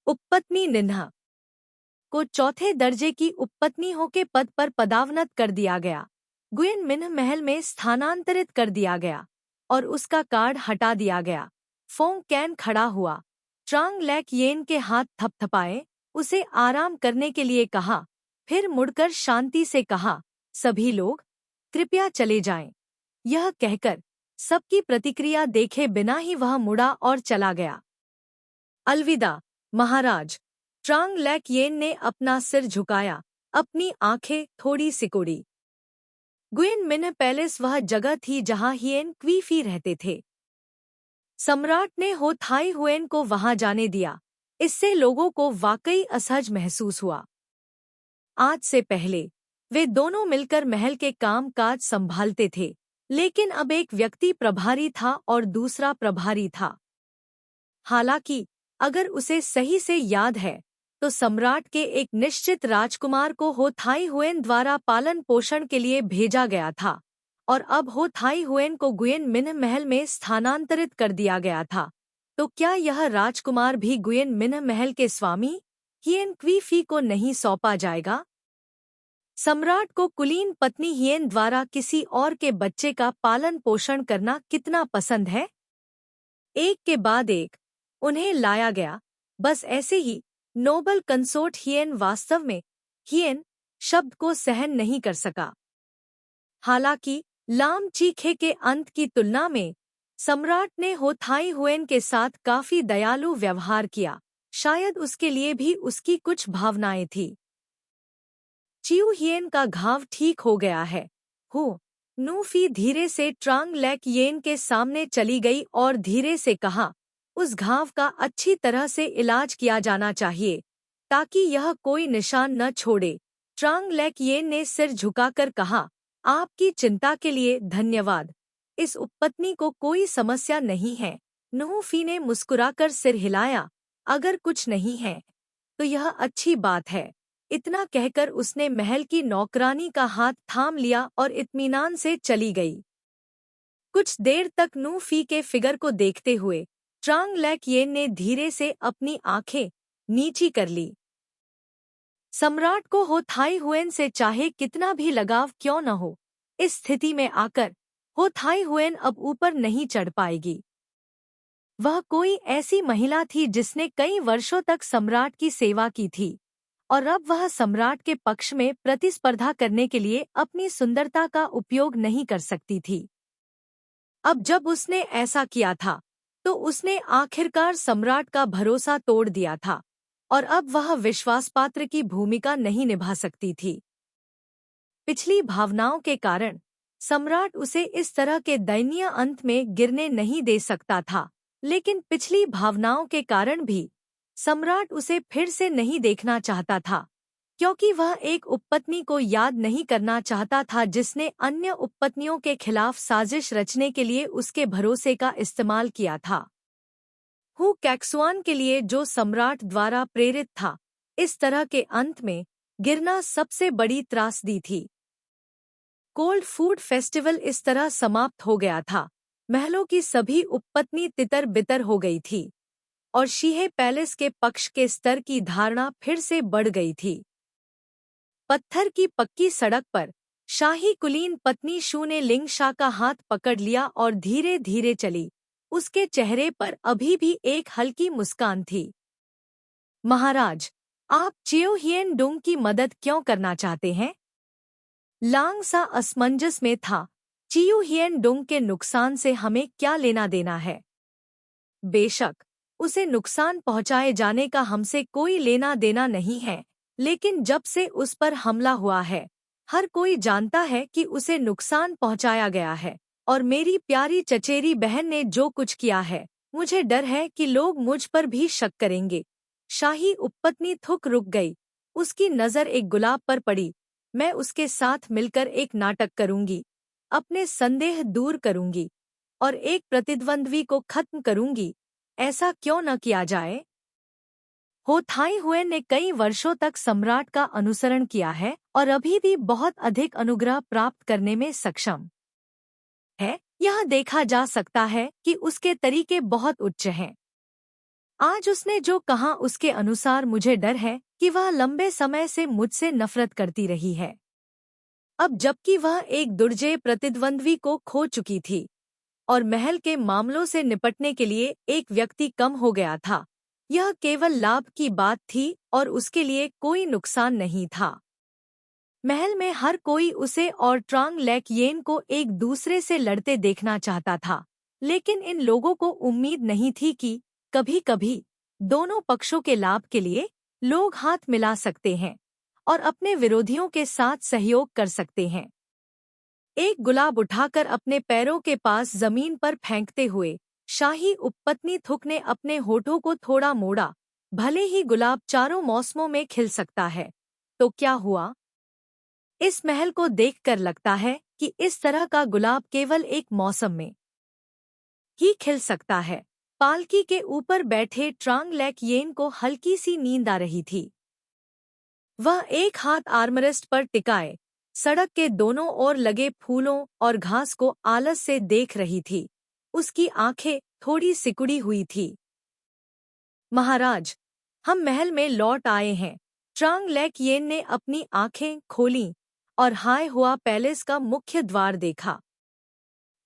उपपत्नी निन्हा को चौथे दर्जे की उपपत्नियों के पद पर पदावनत कर दिया गया। गुयेन मिन्ह महल में स्थानांतरित कर दिया गया और उसका कार्ड हटा दिया गया। फोंग कैन खड़ा हुआ, ट्रांग लैक-येन के हाथ थपथपाए, उसे आराम करने के लिए कहा, फिर मुड़कर शांति से कहा, सभी लोग कृपया चले जाएं। यह कहकर सबकी प्रतिक्रिया देखे बिना ही वह मुड़ा और चला गया। अलविदा महाराज। ट्रांग लैक-येन ने अपना सिर झुकाया, अपनी आंखें थोड़ी सिकुड़ी। गुयेन मिन्ह पैलेस वह जगह थी जहां हिएन क्वीफी रहते थे। सम्राट ने हो थाई हुएन को वहां जाने दिया। इससे लोगों को वाकई असहज महसूस हुआ। आज से पहले वे दोनों मिलकर महल के काम काज संभालते थे, लेकिन अब एक व्यक्ति प्रभारी था और दूसरा प्रभारी था। हालांकि अगर उसे सही से याद है तो सम्राट के एक निश्चित राजकुमार को हो थाई हुएन द्वारा पालन पोषण के लिए भेजा गया था और अब हो थाई हुएन को गुयेन मिन्ह महल में स्थानांतरित कर दिया गया था। तो क्या यह राजकुमार भी गुयेन मिन्ह महल के स्वामी हिएन क्वीफी को नहीं सौंपा जाएगा? सम्राट को कुलीन पत्नी हिएन द्वारा किसी और के बच्चे का पालन पोषण करना कितना पसंद है? एक के बाद एक उन्हें लाया गया। बस ऐसे ही नोबल कंसोर्ट हिएन वास्तव में हिएन शब्द को सहन नहीं कर सका। हालांकि लाम चीखे के अंत की तुलना में सम्राट ने हो थाई हुएन के साथ काफी दयालु व्यवहार किया। शायद उसके लिए भी उसकी कुछ भावनाएं थी। चियू हिएन का घाव ठीक हो गया है। हो नूफी धीरे से ट्रांग लैक-येन के सामने चली गई और धीरे से कहा, उस घाव का अच्छी तरह से इलाज किया जाना चाहिए ताकि यह कोई निशान न छोड़े। ट्रांग लैक-येन ने सिर झुकाकर कहा, आपकी चिंता के लिए धन्यवाद। इस उपपत्नी को कोई समस्या नहीं है। नूफी ने मुस्कुराकर सिर हिलाया, अगर कुछ नहीं है तो यह अच्छी बात है। इतना कहकर उसने महल की नौकरानी का हाथ थाम लिया और इत्मीनान से चली गई। कुछ देर तक नूफी के फिगर को देखते हुए ट्रांग लैक-येन ने धीरे से अपनी आंखें नीची कर ली। सम्राट को हो थाई हुएन से चाहे कितना भी लगाव क्यों न हो, इस स्थिति में आकर हो थाई हुएन अब ऊपर नहीं चढ़ पाएगी। वह कोई ऐसी महिला थी जिसने कई वर्षों तक सम्राट की सेवा की थी और अब वह सम्राट के पक्ष में प्रतिस्पर्धा करने के लिए अपनी सुंदरता का उपयोग नहीं कर सकती थी। अब जब उसने ऐसा किया था तो उसने आखिरकार सम्राट का भरोसा तोड़ दिया था और अब वह विश्वासपात्र की भूमिका नहीं निभा सकती थी। पिछली भावनाओं के कारण सम्राट उसे इस तरह के दयनीय अंत में गिरने नहीं दे सकता था, लेकिन पिछली भावनाओं के कारण भी सम्राट उसे फिर से नहीं देखना चाहता था, क्योंकि वह एक उपपत्नी को याद नहीं करना चाहता था जिसने अन्य उपपत्नियों के खिलाफ साजिश रचने के लिए उसके भरोसे का इस्तेमाल किया था। हु कैक्सुआन के लिए जो सम्राट द्वारा प्रेरित था, इस तरह के अंत में गिरना सबसे बड़ी त्रासदी थी। कोल्ड फूड फेस्टिवल इस तरह समाप्त हो गया था। महलों की सभी उपपत्नी तितर बितर हो गई थी और शीहे पैलेस के पक्ष के स्तर की धारणा फिर से बढ़ गई थी। पत्थर की पक्की सड़क पर शाही कुलीन पत्नी शू ने लिंग शाह का हाथ पकड़ लिया और धीरे धीरे चली। उसके चेहरे पर अभी भी एक हल्की मुस्कान थी। महाराज, आप चियो हिएन डुंग की मदद क्यों करना चाहते हैं? लांग सा असमंजस में था। चियू हियन डुंग के नुकसान से हमें क्या लेना देना है? बेशक उसे नुकसान पहुंचाए जाने का हमसे कोई लेना देना नहीं है, लेकिन जब से उस पर हमला हुआ है हर कोई जानता है कि उसे नुकसान पहुंचाया गया है। और मेरी प्यारी चचेरी बहन ने जो कुछ किया है, मुझे डर है कि लोग मुझ पर भी शक करेंगे। शाही उपपत्नी थुक रुक गई। उसकी नज़र एक गुलाब पर पड़ी। मैं उसके साथ मिलकर एक नाटक करूंगी, अपने संदेह दूर करूंगी और एक प्रतिद्वंद्वी को खत्म करूंगी। ऐसा क्यों न किया जाए? हो थाई हुए ने कई वर्षों तक सम्राट का अनुसरण किया है और अभी भी बहुत अधिक अनुग्रह प्राप्त करने में सक्षम है। यह देखा जा सकता है कि उसके तरीके बहुत उच्च हैं। आज उसने जो कहा उसके अनुसार मुझे डर है कि वह लंबे समय से मुझसे नफरत करती रही है। अब जबकि वह एक दुर्जय प्रतिद्वंद्वी को खो चुकी थी और महल के मामलों से निपटने के लिए एक व्यक्ति कम हो गया था, यह केवल लाभ की बात थी और उसके लिए कोई नुकसान नहीं था। महल में हर कोई उसे और ट्रांग लेक येन को एक दूसरे से लड़ते देखना चाहता था, लेकिन इन लोगों को उम्मीद नहीं थी कि कभी-कभी दोनों पक्षों के लाभ के लिए लोग हाथ मिला सकते हैं और अपने विरोधियों के साथ सहयोग कर सकते हैं। एक गुलाब उठाकर अपने पैरों के पास जमीन पर फेंकते हुए शाही उपपत्नी थुक ने अपने होठों को थोड़ा मोड़ा। भले ही गुलाब चारों मौसमों में खिल सकता है, तो क्या हुआ? इस महल को देखकर लगता है कि इस तरह का गुलाब केवल एक मौसम में ही खिल सकता है। पालकी के ऊपर बैठे ट्रांग लेक येन को हल्की सी नींद आ रही थी। वह एक हाथ आर्मरेस्ट पर टिकाए सड़क के दोनों ओर लगे फूलों और घास को आलस से देख रही थी। उसकी आंखें थोड़ी सिकुड़ी हुई थी। महाराज, हम महल में लौट आए हैं। ट्रांग लेक येन ने अपनी आंखें खोलीं और हाय हुआ पैलेस का मुख्य द्वार देखा।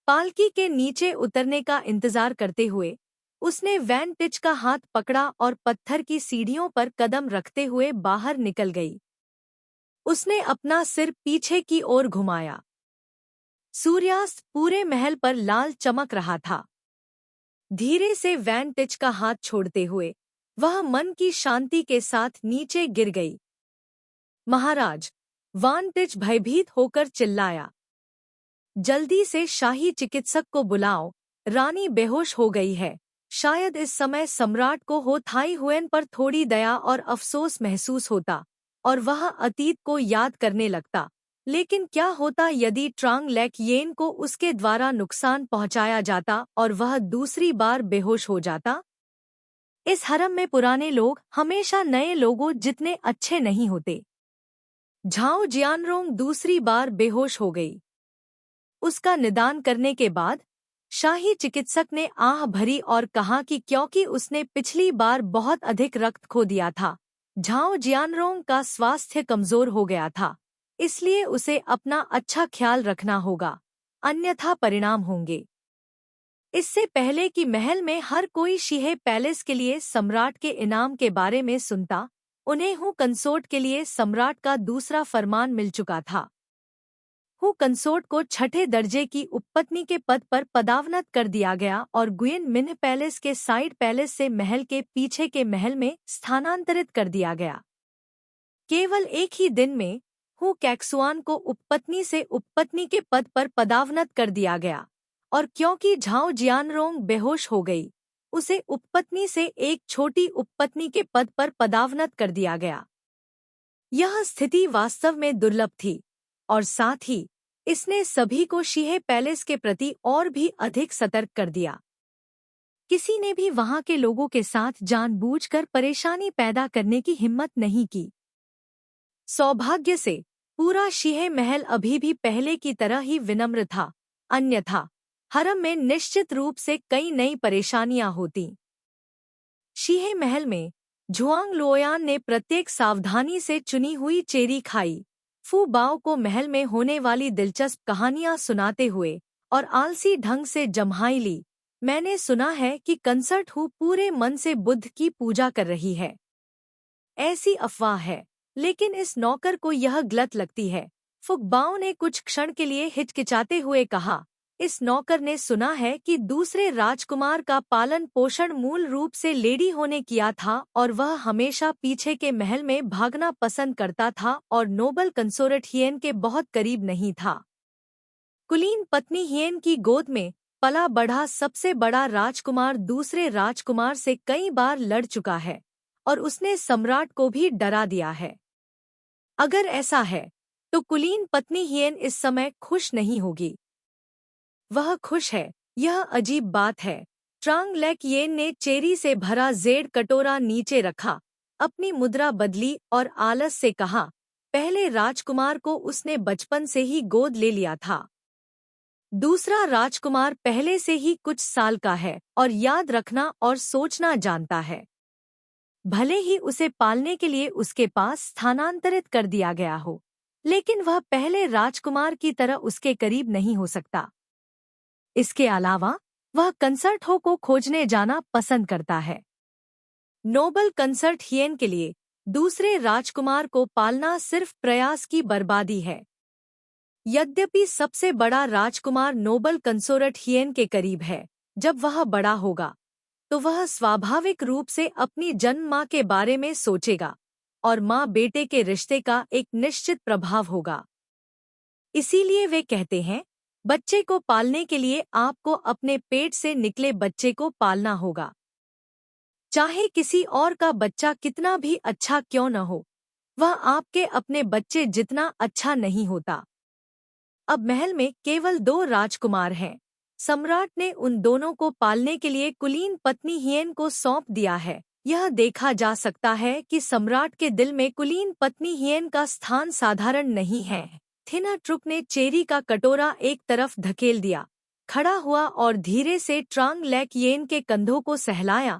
पालकी के नीचे उतरने का इंतजार करते हुए उसने वैन टिच का हाथ पकड़ा और पत्थर की सीढ़ियों पर कदम रखते हुए बाहर निकल गई। उसने अपना सिर पीछे की ओर घुमाया। सूर्यास्त पूरे महल पर लाल चमक रहा था। धीरे से वैन टिच का हाथ छोड़ते हुए वह मन की शांति के साथ नीचे गिर गई। महाराज, वैन टिच भयभीत होकर चिल्लाया। जल्दी से शाही चिकित्सक को बुलाओ, रानी बेहोश हो गई है। शायद इस समय सम्राट को हो थाई हुएन पर थोड़ी दया और अफसोस महसूस होता और वह अतीत को याद करने लगता। लेकिन क्या होता यदि ट्रांग लेक येन को उसके द्वारा नुकसान पहुंचाया जाता और वह दूसरी बार बेहोश हो जाता? इस हरम में पुराने लोग हमेशा नए लोगों जितने अच्छे नहीं होते। झाओ जियानरोंग दूसरी बार बेहोश हो गई। उसका निदान करने के बाद शाही चिकित्सक ने आह भरी और कहा कि क्योंकि उसने पिछली बार बहुत अधिक रक्त खो दिया था, झाओ जियानरोंग का स्वास्थ्य कमजोर हो गया था, इसलिए उसे अपना अच्छा ख्याल रखना होगा, अन्यथा परिणाम होंगे। इससे पहले कि महल में हर कोई शीहे पैलेस के लिए सम्राट के इनाम के बारे में सुनता, उन्हें हु कंसोर्ट के लिए सम्राट का दूसरा फरमान मिल चुका था। हु कंसोर्ट को छठे दर्जे की उपपत्नी के पद पर पदावनत कर दिया गया और गुयेन मिन्ह पैलेस के साइड पैलेस से महल के पीछे के महल में स्थानांतरित कर दिया गया। केवल एक ही दिन में हु कैक्सुआन को उपपत्नी से उपपत्नी के पद पर पदावनत कर दिया गया और क्योंकि झाओ जियानरोंग बेहोश हो गई, उसे उपपत्नी से एक छोटी उपपत्नी के पद पर पदावनत कर दिया गया। यह स्थिति वास्तव में दुर्लभ थी और साथ ही इसने सभी को शीहे पैलेस के प्रति और भी अधिक सतर्क कर दिया। किसी ने भी वहां के लोगों के साथ जानबूझकर परेशानी पैदा करने की हिम्मत नहीं की। सौभाग्य से पूरा शीहे महल अभी भी पहले की तरह ही विनम्र था, अन्यथा हरम में निश्चित रूप से कई नई परेशानियां होती। शीहे महल में झुआंग लोयान ने प्रत्येक सावधानी से चुनी हुई चेरी खाई, फू बाओ को महल में होने वाली दिलचस्प कहानियां सुनाते हुए और आलसी ढंग से जम्हाई ली। मैंने सुना है कि कंसर्ट हु पूरे मन से बुद्ध की पूजा कर रही है। ऐसी अफवाह है, लेकिन इस नौकर को यह गलत लगती है। फुकबाओ ने कुछ क्षण के लिए हिचकिचाते हुए कहा, इस नौकर ने सुना है कि दूसरे राजकुमार का पालन पोषण मूल रूप से लेडी होने किया था और वह हमेशा पीछे के महल में भागना पसंद करता था और नोबल कंसोर्ट हियन के बहुत करीब नहीं था। कुलीन पत्नी हियन की गोद में पला बढ़ा सबसे बड़ा राजकुमार दूसरे राजकुमार से कई बार लड़ चुका है और उसने सम्राट को भी डरा दिया है। अगर ऐसा है तो कुलीन पत्नी हियन इस समय खुश नहीं होगी। वह खुश है, यह अजीब बात है। ट्रांग लेक येन ने चेरी से भरा जेड कटोरा नीचे रखा, अपनी मुद्रा बदली और आलस से कहा, पहले राजकुमार को उसने बचपन से ही गोद ले लिया था। दूसरा राजकुमार पहले से ही कुछ साल का है और याद रखना और सोचना जानता है। भले ही उसे पालने के लिए उसके पास स्थानांतरित कर दिया गया हो, लेकिन वह पहले राजकुमार की तरह उसके करीब नहीं हो सकता। इसके अलावा वह कंसर्ट हो को खोजने जाना पसंद करता है। नोबल कंसर्ट हियन के लिए दूसरे राजकुमार को पालना सिर्फ प्रयास की बर्बादी है। यद्यपि सबसे बड़ा राजकुमार नोबल कंसोर्ट हियन के करीब है, जब वह बड़ा होगा तो वह स्वाभाविक रूप से अपनी जन्म माँ के बारे में सोचेगा और माँ बेटे के रिश्ते का एक निश्चित प्रभाव होगा। इसीलिए वे कहते हैं, बच्चे को पालने के लिए आपको अपने पेट से निकले बच्चे को पालना होगा। चाहे किसी और का बच्चा कितना भी अच्छा क्यों न हो, वह आपके अपने बच्चे जितना अच्छा नहीं होता। अब महल में केवल 2 राजकुमार हैं। सम्राट ने उन दोनों को पालने के लिए कुलीन पत्नी हियन को सौंप दिया है। यह देखा जा सकता है कि सम्राट के दिल में कुलीन पत्नी हियन का स्थान साधारण नहीं है। थिना ट्रुक ने चेरी का कटोरा एक तरफ धकेल दिया, खड़ा हुआ और धीरे से ट्रांग लेक येन के कंधों को सहलाया।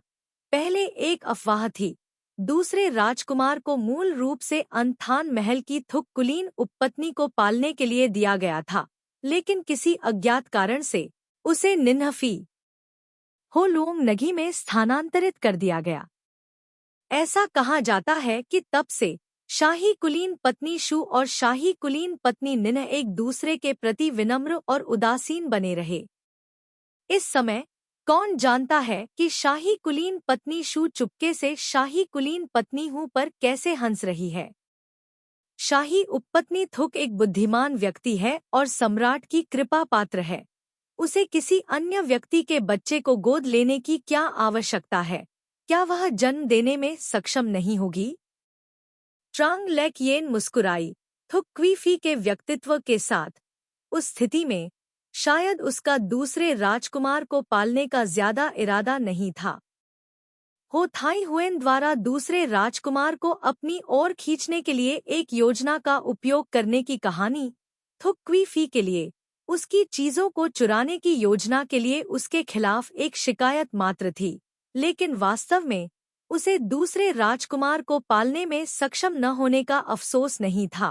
पहले एक अफवाह थी, दूसरे राजकुमार को मूल रूप से अनथान महल की थुक कुलीन उपपत्नी को पालने के लिए दिया गया था, लेकिन किसी अज्ञात कारण से उसे निन्हफी हो लुओंग नगी में स्थानांतरित कर दिया गया। ऐसा कहा जाता है कि तब से शाही कुलीन पत्नी शू और शाही कुलीन पत्नी निन्ह एक दूसरे के प्रति विनम्र और उदासीन बने रहे। इस समय कौन जानता है कि शाही कुलीन पत्नी शू चुपके से शाही कुलीन पत्नी हूँ पर कैसे हंस रही है। शाही उपपत्नी थुक एक बुद्धिमान व्यक्ति है और सम्राट की कृपा पात्र है। उसे किसी अन्य व्यक्ति के बच्चे को गोद लेने की क्या आवश्यकता है? क्या वह जन्म देने में सक्षम नहीं होगी? ट्रांग लेक येन मुस्कुराई। थुक क्वीफी के व्यक्तित्व के साथ उस स्थिति में शायद उसका दूसरे राजकुमार को पालने का ज्यादा इरादा नहीं था। हो थाई हुएन द्वारा दूसरे राजकुमार को अपनी ओर खींचने के लिए एक योजना का उपयोग करने की कहानी थुक क्वीफी के लिए उसकी चीजों को चुराने की योजना के लिए उसके खिलाफ एक शिकायत मात्र थी, लेकिन वास्तव में उसे दूसरे राजकुमार को पालने में सक्षम न होने का अफसोस नहीं था।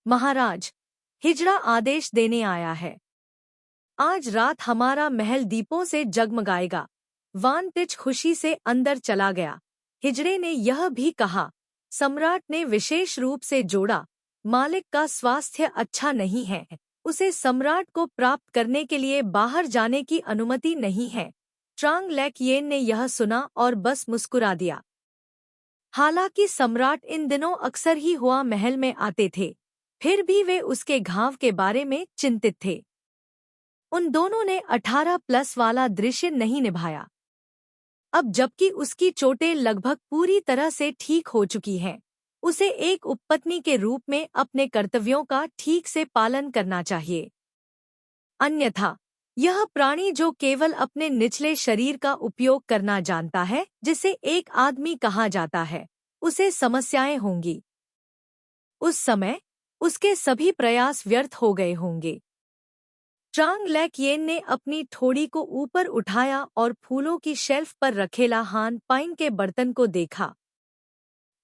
महाराज, हिजड़ा आदेश देने आया है। आज रात हमारा महल दीपों से जगमगाएगा। वान तिच खुशी से अंदर चला गया। हिजड़े ने यह भी कहा। सम्राट ने विशेष रूप से जोड़ा, मालिक का स्वास्थ्य अच्छा नहीं है, उसे सम्राट को प्राप्त करने के लिए बाहर जाने की अनुमति नहीं है। ट्रांग लेक येन ने यह सुना और बस मुस्कुरा दिया। हालांकि सम्राट इन दिनों अक्सर ही हुआ महल में आते थे, फिर भी वे उसके घाव के बारे में चिंतित थे। उन दोनों ने 18+ वाला दृश्य नहीं निभाया। अब जबकि उसकी चोटें लगभग पूरी तरह से ठीक हो चुकी हैं, उसे एक उपपत्नी के रूप में अपने कर्तव्यों का ठीक से पालन करना चाहिए। अन्यथा यह प्राणी जो केवल अपने निचले शरीर का उपयोग करना जानता है, जिसे एक आदमी कहा जाता है, उसे समस्याएं होंगी। उस समय उसके सभी प्रयास व्यर्थ हो गए होंगे। ट्रांग लेक येन ने अपनी ठोड़ी को ऊपर उठाया और फूलों की शेल्फ पर रखेला हान पाइन के बर्तन को देखा।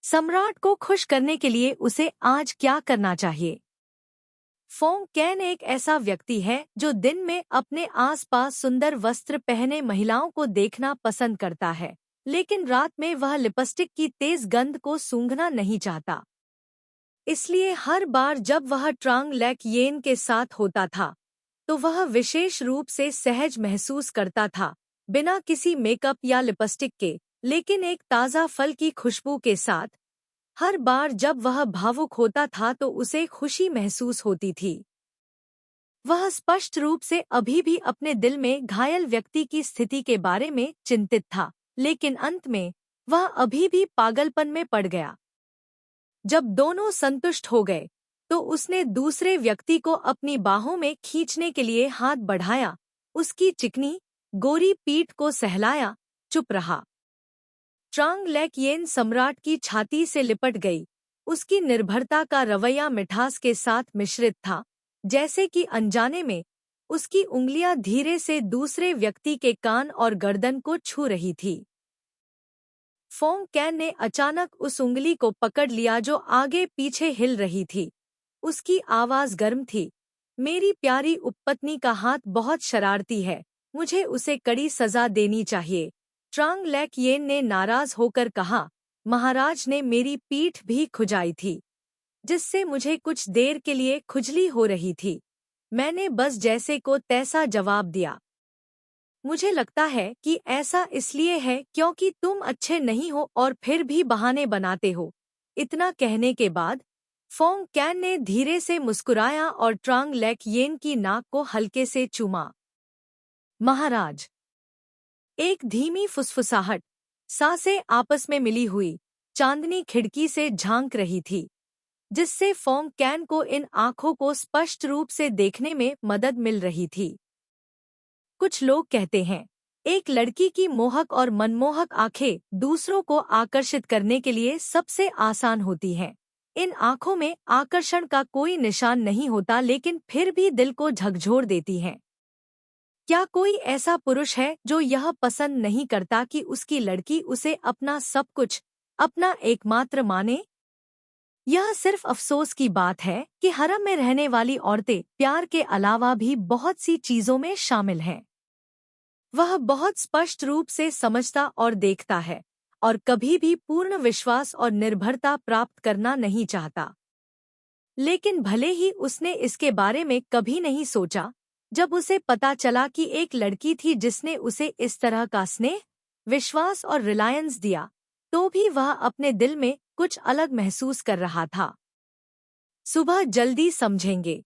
सम्राट को खुश करने के लिए उसे आज क्या करना चाहिए? फोंग कैन एक ऐसा व्यक्ति है जो दिन में अपने आसपास सुंदर वस्त्र पहने महिलाओं को देखना पसंद करता है, लेकिन रात में वह लिपस्टिक की तेज गंध को सूंघना नहीं चाहता। इसलिए हर बार जब वह ट्रांग लैक येन के साथ होता था तो वह विशेष रूप से सहज महसूस करता था, बिना किसी मेकअप या लिपस्टिक के, लेकिन एक ताज़ा फल की खुशबू के साथ। हर बार जब वह भावुक होता था तो उसे खुशी महसूस होती थी। वह स्पष्ट रूप से अभी भी अपने दिल में घायल व्यक्ति की स्थिति के बारे में चिंतित था, लेकिन अंत में वह अभी भी पागलपन में पड़ गया। जब दोनों संतुष्ट हो गए तो उसने दूसरे व्यक्ति को अपनी बाहों में खींचने के लिए हाथ बढ़ाया, उसकी चिकनी गोरी पीठ को सहलाया, चुप रहा। ट्रांग लैक येन सम्राट की छाती से लिपट गई। उसकी निर्भरता का रवैया मिठास के साथ मिश्रित था, जैसे कि अनजाने में उसकी उंगलियां धीरे से दूसरे व्यक्ति के कान और गर्दन को छू रही थी। फोंग कैन ने अचानक उस उंगली को पकड़ लिया जो आगे पीछे हिल रही थी। उसकी आवाज गर्म थी। मेरी प्यारी उपपत्नी का हाथ बहुत शरारती है, मुझे उसे कड़ी सजा देनी चाहिए। ट्रांग लैक येन ने नाराज होकर कहा, महाराज ने मेरी पीठ भी खुजाई थी, जिससे मुझे कुछ देर के लिए खुजली हो रही थी। मैंने बस जैसे को तैसा जवाब दिया। मुझे लगता है कि ऐसा इसलिए है क्योंकि तुम अच्छे नहीं हो और फिर भी बहाने बनाते हो। इतना कहने के बाद फोंग कैन ने धीरे से मुस्कुराया और ट्रांग लैक येन की नाक को हल्के से चूमा। महाराज। एक धीमी फुसफुसाहट, सांसें आपस में मिली हुई, चांदनी खिड़की से झांक रही थी, जिससे फोंग कैन को इन आंखों को स्पष्ट रूप से देखने में मदद मिल रही थी। कुछ लोग कहते हैं, एक लड़की की मोहक और मनमोहक आंखें दूसरों को आकर्षित करने के लिए सबसे आसान होती हैं। इन आंखों में आकर्षण का कोई निशान नहीं होता, लेकिन फिर भी दिल को झकझोर देती हैं। क्या कोई ऐसा पुरुष है जो यह पसंद नहीं करता कि उसकी लड़की उसे अपना सब कुछ, अपना एकमात्र माने? यह सिर्फ अफसोस की बात है कि हरम में रहने वाली औरतें प्यार के अलावा भी बहुत सी चीजों में शामिल हैं। वह बहुत स्पष्ट रूप से समझता और देखता है, और कभी भी पूर्ण विश्वास और निर्भरता प्राप्त करना नहीं चाहता। लेकिन भले ही उसने इसके बारे में कभी नहीं सोचा, जब उसे पता चला कि एक लड़की थी जिसने उसे इस तरह का स्नेह, विश्वास और रिलायंस दिया, तो भी वह अपने दिल में कुछ अलग महसूस कर रहा था। सुबह जल्दी समझेंगे।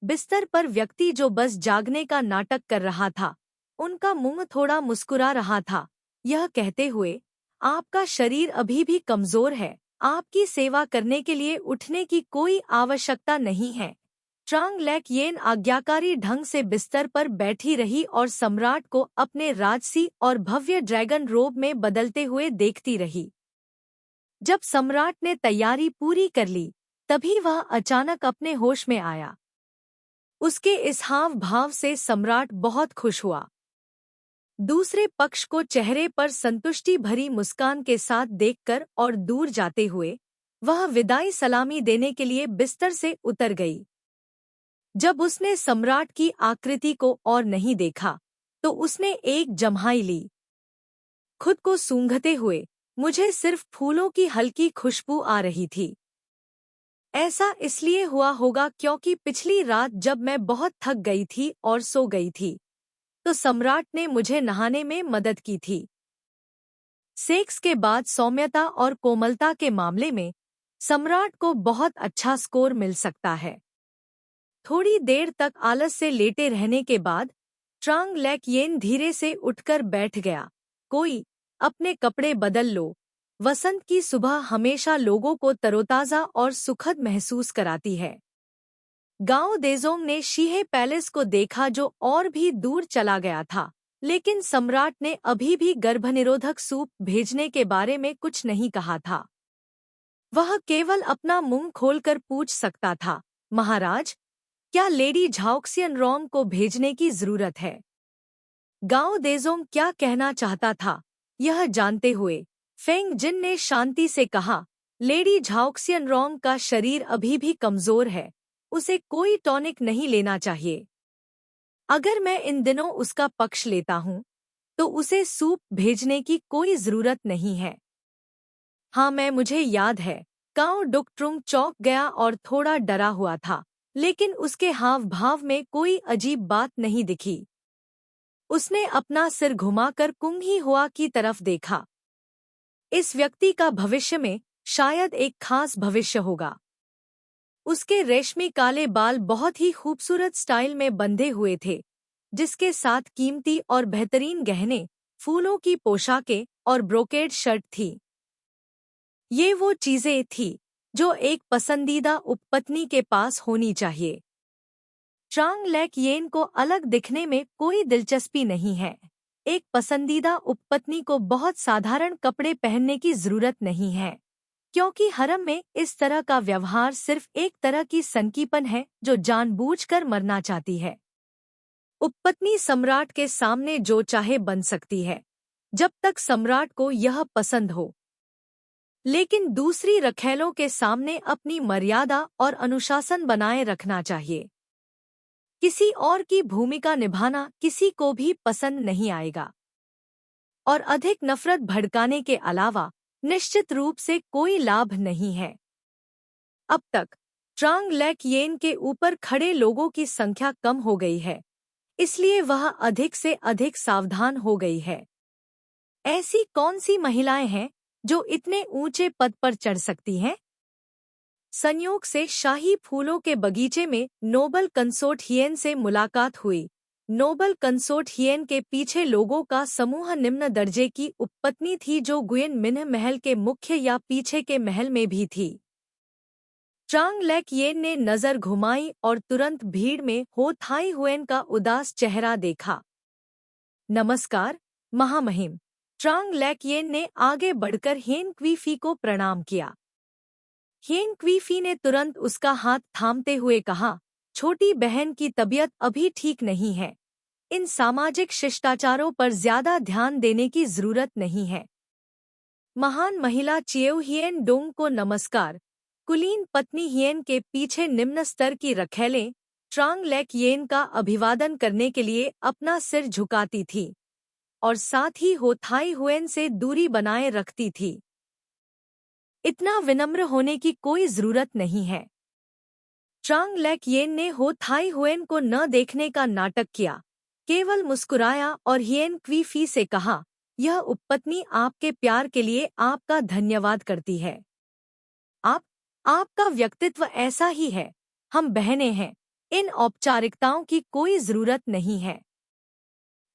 बिस्तर पर व्यक्ति जो बस जागने का नाटक कर रहा था, उनका मुंह थोड़ा मुस्कुरा रहा था, यह कहते हुए, आपका शरीर अभी भी कमजोर है, आपकी सेवा करने के लिए उठने की कोई आवश्यकता नहीं है। ट्रांग लैक येन आज्ञाकारी ढंग से बिस्तर पर बैठी रही और सम्राट को अपने राजसी और भव्य ड्रैगन रोब में बदलते हुए देखती रही। जब सम्राट ने तैयारी पूरी कर ली, तभी वह अचानक अपने होश में आया। उसके इस हाव भाव से सम्राट बहुत खुश हुआ। दूसरे पक्ष को चेहरे पर संतुष्टि भरी मुस्कान के साथ देखकर और दूर जाते हुए, वह विदाई सलामी देने के लिए बिस्तर से उतर गई। जब उसने सम्राट की आकृति को और नहीं देखा, तो उसने एक जम्हाई ली। खुद को सूंघते हुए, मुझे सिर्फ फूलों की हल्की खुशबू आ रही थी। ऐसा इसलिए हुआ होगा क्योंकि पिछली रात जब मैं बहुत थक गई थी और सो गई थी, तो सम्राट ने मुझे नहाने में मदद की थी। सेक्स के बाद सौम्यता और कोमलता के मामले में सम्राट को बहुत अच्छा स्कोर मिल सकता है। थोड़ी देर तक आलस से लेटे रहने के बाद ट्रांग लैक येन धीरे से उठकर बैठ गया। कोई, अपने कपड़े बदल लो। वसंत की सुबह हमेशा लोगों को तरोताजा और सुखद महसूस कराती है। गांव देजोंग ने शीहे पैलेस को देखा जो और भी दूर चला गया था, लेकिन सम्राट ने अभी भी गर्भनिरोधक सूप भेजने के बारे में कुछ नहीं कहा था। वह केवल अपना मुंह खोलकर पूछ सकता था, महाराज, क्या लेडी झाओक्सियनरोंग को भेजने की जरूरत है? गांव देजोंग क्या कहना चाहता था, यह जानते हुए फेंग जिन ने शांति से कहा, लेडी झाओक्सियनरोंग का शरीर अभी भी कमजोर है, उसे कोई टॉनिक नहीं लेना चाहिए। अगर मैं इन दिनों उसका पक्ष लेता हूँ, तो उसे सूप भेजने की कोई जरूरत नहीं है। हाँ, मुझे याद है, काओ डुक ट्रुंग चौंक गया और थोड़ा डरा हुआ था, लेकिन उसके हाव भाव में कोई अजीब बात नहीं दिखी। उसने अपना सिर घुमाकर कुंग ही हुआ की तरफ देखा। इस व्यक्ति का भविष्य में शायद एक खास भविष्य होगा। उसके रेशमी काले बाल बहुत ही खूबसूरत स्टाइल में बंधे हुए थे, जिसके साथ कीमती और बेहतरीन गहने, फूलों की पोशाकें और ब्रोकेड शर्ट थी। ये वो चीजें थी जो एक पसंदीदा उपपत्नी के पास होनी चाहिए। ट्रांग लेक येन को अलग दिखने में कोई दिलचस्पी नहीं है। एक पसंदीदा उपपत्नी को बहुत साधारण कपड़े पहनने की जरूरत नहीं है, क्योंकि हरम में इस तरह का व्यवहार सिर्फ एक तरह की सनकीपन है जो जानबूझकर मरना चाहती है। उपपत्नी सम्राट के सामने जो चाहे बन सकती है, जब तक सम्राट को यह पसंद हो, लेकिन दूसरी रखैलों के सामने अपनी मर्यादा और अनुशासन बनाए रखना चाहिए। किसी और की भूमिका निभाना किसी को भी पसंद नहीं आएगा, और अधिक नफरत भड़काने के अलावा निश्चित रूप से कोई लाभ नहीं है। अब तक ट्रांग लेक येन के ऊपर खड़े लोगों की संख्या कम हो गई है, इसलिए वह अधिक से अधिक सावधान हो गई है। ऐसी कौन सी महिलाएं हैं जो इतने ऊंचे पद पर चढ़ सकती हैं? संयोग से शाही फूलों के बगीचे में नोबल कंसोर्ट हियेन से मुलाकात हुई। नोबल कंसोर्ट हियेन के पीछे लोगों का समूह निम्न दर्जे की उपपत्नी थी जो गुयेन मिन्ह महल के मुख्य या पीछे के महल में भी थी। ट्रांग लेक येन ने नजर घुमाई और तुरंत भीड़ में हो थाई हुएन का उदास चेहरा देखा। नमस्कार महामहिम। ट्रांग लेक येन ने आगे बढ़कर हियेन क्वीफी को प्रणाम किया। हियेन क्वीफी ने तुरंत उसका हाथ थामते हुए कहा, छोटी बहन की तबीयत अभी ठीक नहीं है। इन सामाजिक शिष्टाचारों पर ज्यादा ध्यान देने की जरूरत नहीं है। महान महिला चिएउ हियेन डोंग को नमस्कार। कुलीन पत्नी हियेन के पीछे निम्न स्तर की रखैलें ट्रांग लेक येन का अभिवादन करने के लिए अपना सिर झुकाती थी और साथ ही हो थाई हुएन से दूरी बनाए रखती थी। इतना विनम्र होने की कोई जरूरत नहीं है। ट्रांग लेक येन ने हो थाई हुएन को न देखने का नाटक किया, केवल मुस्कुराया और हियेन क्वीफी से कहा, यह उपपत्नी आपके प्यार के लिए आपका धन्यवाद करती है। आपका व्यक्तित्व ऐसा ही है। हम बहनें हैं, इन औपचारिकताओं की कोई जरूरत नहीं है।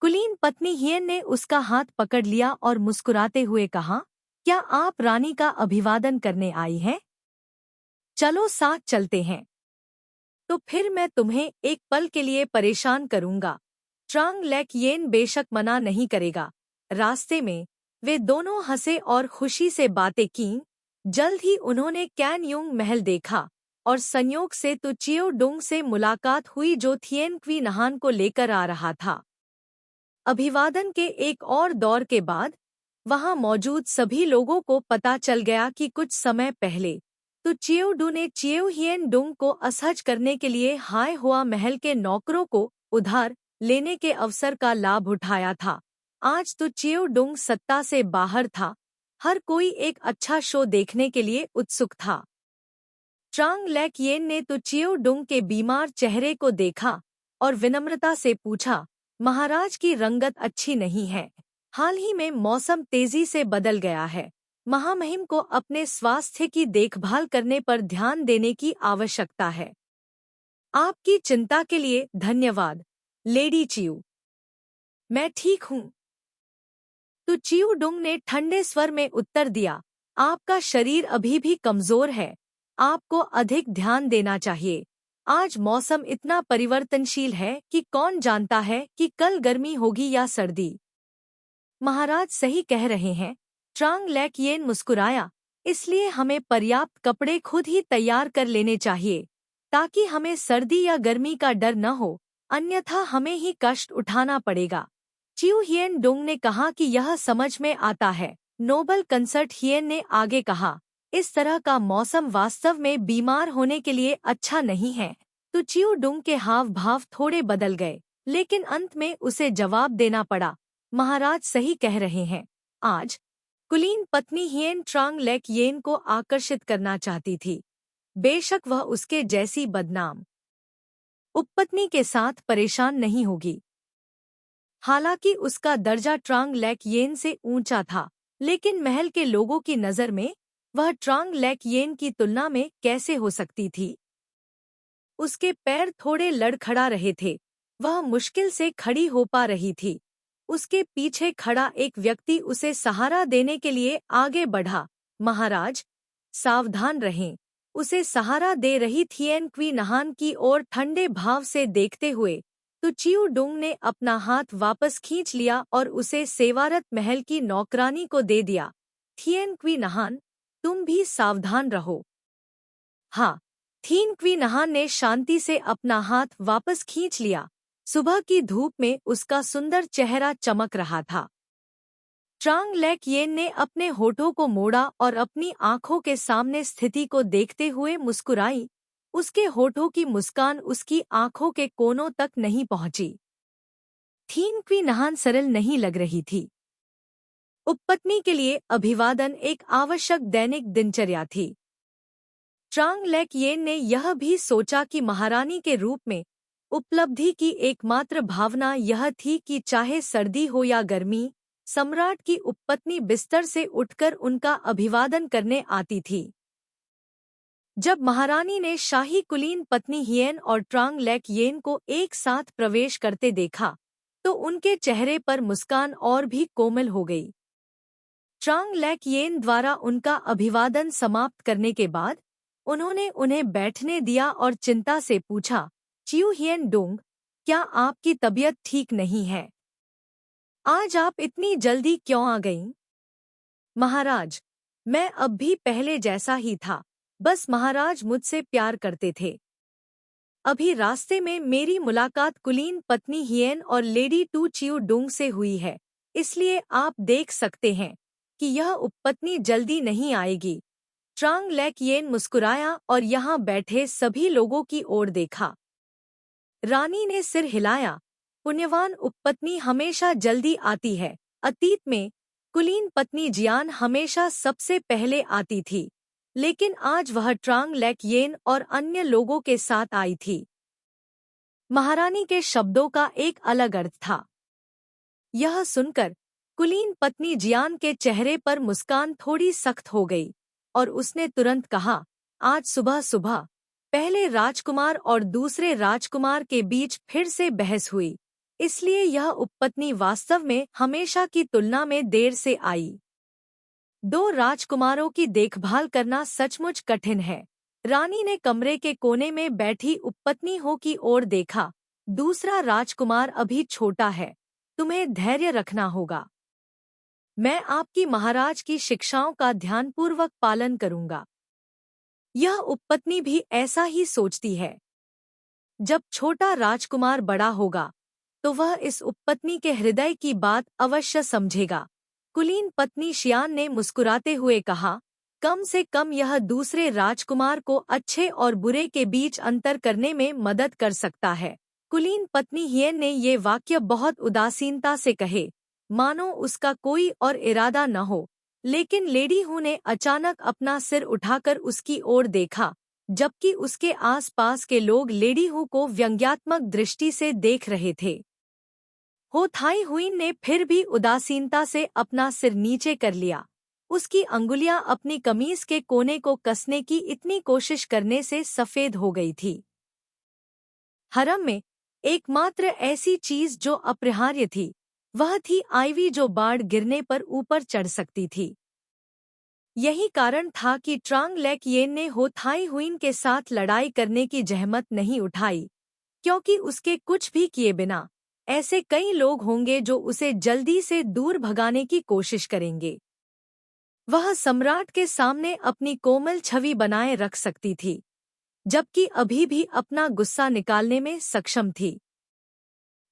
कुलीन पत्नी हियेन ने उसका हाथ पकड़ लिया और मुस्कुराते हुए कहा, क्या आप रानी का अभिवादन करने आई हैं? चलो साथ चलते हैं। तो फिर मैं तुम्हें एक पल के लिए परेशान करूंगा। ट्रांग लेक येन बेशक मना नहीं करेगा। रास्ते में वे दोनों हंसे और खुशी से बातें कीं। जल्द ही उन्होंने कैन युंग महल देखा और संयोग से तो चिएउ डुंग से मुलाकात हुई जो थिएन क्वी नहान को लेकर आ रहा था। अभिवादन के एक और दौर के बाद वहां मौजूद सभी लोगों को पता चल गया कि कुछ समय पहले तो चिएउ डू ने चिएउ हियेन डुंग को असहज करने के लिए हाय हुआ महल के नौकरों को उधार लेने के अवसर का लाभ उठाया था। आज तो चिएउ डुंग सत्ता से बाहर था। हर कोई एक अच्छा शो देखने के लिए उत्सुक था। ट्रांग लेक येन ने तो चिएउ डुंग के बीमार चेहरे को देखा और विनम्रता से पूछा, महाराज की रंगत अच्छी नहीं है। हाल ही में मौसम तेजी से बदल गया है। महामहिम को अपने स्वास्थ्य की देखभाल करने पर ध्यान देने की आवश्यकता है। आपकी चिंता के लिए धन्यवाद लेडी चिएउ। मैं ठीक हूँ। तो चिएउ डुंग ने ठंडे स्वर में उत्तर दिया, आपका शरीर अभी भी कमजोर है। आपको अधिक ध्यान देना चाहिए। आज मौसम इतना परिवर्तनशील है कि कौन जानता है कि कल गर्मी होगी या सर्दी। महाराज सही कह रहे हैं। ट्रांग लेक येन मुस्कुराया, इसलिए हमें पर्याप्त कपड़े खुद ही तैयार कर लेने चाहिए ताकि हमें सर्दी या गर्मी का डर न हो, अन्यथा हमें ही कष्ट उठाना पड़ेगा। चिएउ हियेन डुंग ने कहा कि यह समझ में आता है। नोबल कंसर्ट हियेन ने आगे कहा, इस तरह का मौसम वास्तव में बीमार होने के लिए अच्छा नहीं है। तो चिएउ डुंग के हाव भाव थोड़े बदल गए, लेकिन अंत में उसे जवाब देना पड़ा, महाराज सही कह रहे हैं। आज कुलीन पत्नी हियन ट्रांग लेक येन को आकर्षित करना चाहती थी, बेशक वह उसके जैसी बदनाम उपपत्नी के साथ परेशान नहीं होगी। हालांकि उसका दर्जा ट्रांग लेक येन से ऊंचा था, लेकिन महल के लोगों की नज़र में वह ट्रांग लेक येन की तुलना में कैसे हो सकती थी। उसके पैर थोड़े लड़खड़ा रहे थे, वह मुश्किल से खड़ी हो पा रही थी। उसके पीछे खड़ा एक व्यक्ति उसे सहारा देने के लिए आगे बढ़ा। महाराज, सावधान रहें। उसे सहारा दे रही थिएन क्वी नहान की ओर ठंडे भाव से देखते हुए तो चिऊ डुंग ने अपना हाथ वापस खींच लिया और उसे सेवारत महल की नौकरानी को दे दिया। थिएन क्वी नहान, तुम भी सावधान रहो। हाँ, थिएन क्वी नहान ने शांति से अपना हाथ वापस खींच लिया। सुबह की धूप में उसका सुंदर चेहरा चमक रहा था। ट्रांग लेक येन ने अपने होठों को मोड़ा और अपनी आंखों के सामने स्थिति को देखते हुए मुस्कुराई। उसके होठों की मुस्कान उसकी आंखों के कोनों तक नहीं पहुंची। थिएन क्वी नहान सरल नहीं लग रही थी। उपपत्नी के लिए अभिवादन एक आवश्यक दैनिक दिनचर्या थी। ट्रांग लेक येन ने यह भी सोचा कि महारानी के रूप में उपलब्धि की एकमात्र भावना यह थी कि चाहे सर्दी हो या गर्मी, सम्राट की उपपत्नी बिस्तर से उठकर उनका अभिवादन करने आती थी। जब महारानी ने शाही कुलीन पत्नी हियन और ट्रांग लेक येन को एक साथ प्रवेश करते देखा, तो उनके चेहरे पर मुस्कान और भी कोमल हो गई। ट्रांग लेक येन द्वारा उनका अभिवादन समाप्त करने के बाद उन्होंने उन्हें बैठने दिया और चिंता से पूछा, चिऊ हियन डोंग, क्या आपकी तबीयत ठीक नहीं है? आज आप इतनी जल्दी क्यों आ गईं? महाराज, मैं अब भी पहले जैसा ही था, बस महाराज मुझसे प्यार करते थे। अभी रास्ते में मेरी मुलाकात कुलीन पत्नी हियन और लेडी टू चिऊ डुंग से हुई है, इसलिए आप देख सकते हैं कि यह उपपत्नी जल्दी नहीं आएगी। ट्रांग लेक येन मुस्कुराया और यहाँ बैठे सभी लोगों की ओर देखा। रानी ने सिर हिलाया। पुण्यवान उपपत्नी हमेशा जल्दी आती है। अतीत में कुलीन पत्नी जियान हमेशा सबसे पहले आती थी, लेकिन आज वह ट्रांग लेक येन और अन्य लोगों के साथ आई थी। महारानी के शब्दों का एक अलग अर्थ था। यह सुनकर कुलीन पत्नी जियान के चेहरे पर मुस्कान थोड़ी सख्त हो गई और उसने तुरंत कहा, आज सुबह सुबह पहले राजकुमार और दूसरे राजकुमार के बीच फिर से बहस हुई, इसलिए यह उपपत्नी वास्तव में हमेशा की तुलना में देर से आई। दो राजकुमारों की देखभाल करना सचमुच कठिन है। रानी ने कमरे के कोने में बैठी उपपत्नी हो की ओर देखा। दूसरा राजकुमार अभी छोटा है, तुम्हें धैर्य रखना होगा। मैं आपकी महाराज की शिक्षाओं का ध्यानपूर्वक पालन करूंगा। यह उपपत्नी भी ऐसा ही सोचती है। जब छोटा राजकुमार बड़ा होगा तो वह इस उपपत्नी के हृदय की बात अवश्य समझेगा। कुलीन पत्नी शियान ने मुस्कुराते हुए कहा, कम से कम यह दूसरे राजकुमार को अच्छे और बुरे के बीच अंतर करने में मदद कर सकता है। कुलीन पत्नी हियन ने ये वाक्य बहुत उदासीनता से कहे, मानो उसका कोई और इरादा न हो, लेकिन लेडी हू ने अचानक अपना सिर उठाकर उसकी ओर देखा, जबकि उसके आसपास के लोग लेडी हू को व्यंग्यात्मक दृष्टि से देख रहे थे। हो थाई हुईन ने फिर भी उदासीनता से अपना सिर नीचे कर लिया। उसकी अंगुलियां अपनी कमीज के कोने को कसने की इतनी कोशिश करने से सफेद हो गई थी। हरम में एकमात्र ऐसी चीज जो अपरिहार्य थी, वह थी आईवी जो बाढ़ गिरने पर ऊपर चढ़ सकती थी। यही कारण था कि ट्रांग लेक येन ने हो थाई हुईन के साथ लड़ाई करने की जहमत नहीं उठाई, क्योंकि उसके कुछ भी किए बिना ऐसे कई लोग होंगे जो उसे जल्दी से दूर भगाने की कोशिश करेंगे। वह सम्राट के सामने अपनी कोमल छवि बनाए रख सकती थी, जबकि अभी भी अपना गुस्सा निकालने में सक्षम थी।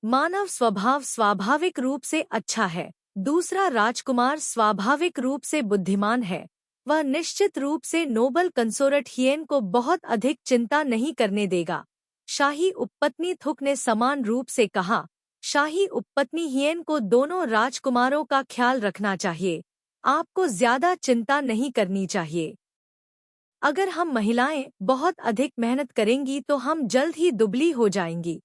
मानव स्वभाव स्वाभाविक रूप से अच्छा है। दूसरा राजकुमार स्वाभाविक रूप से बुद्धिमान है। वह निश्चित रूप से नोबल कंसोर्ट हियन को बहुत अधिक चिंता नहीं करने देगा। शाही उपपत्नी थुक ने समान रूप से कहा, शाही उपपत्नी हियन को दोनों राजकुमारों का ख्याल रखना चाहिए। आपको ज्यादा चिंता नहीं करनी चाहिए। अगर हम महिलाएं बहुत अधिक मेहनत करेंगी तो हम जल्द ही दुबली हो जाएंगी।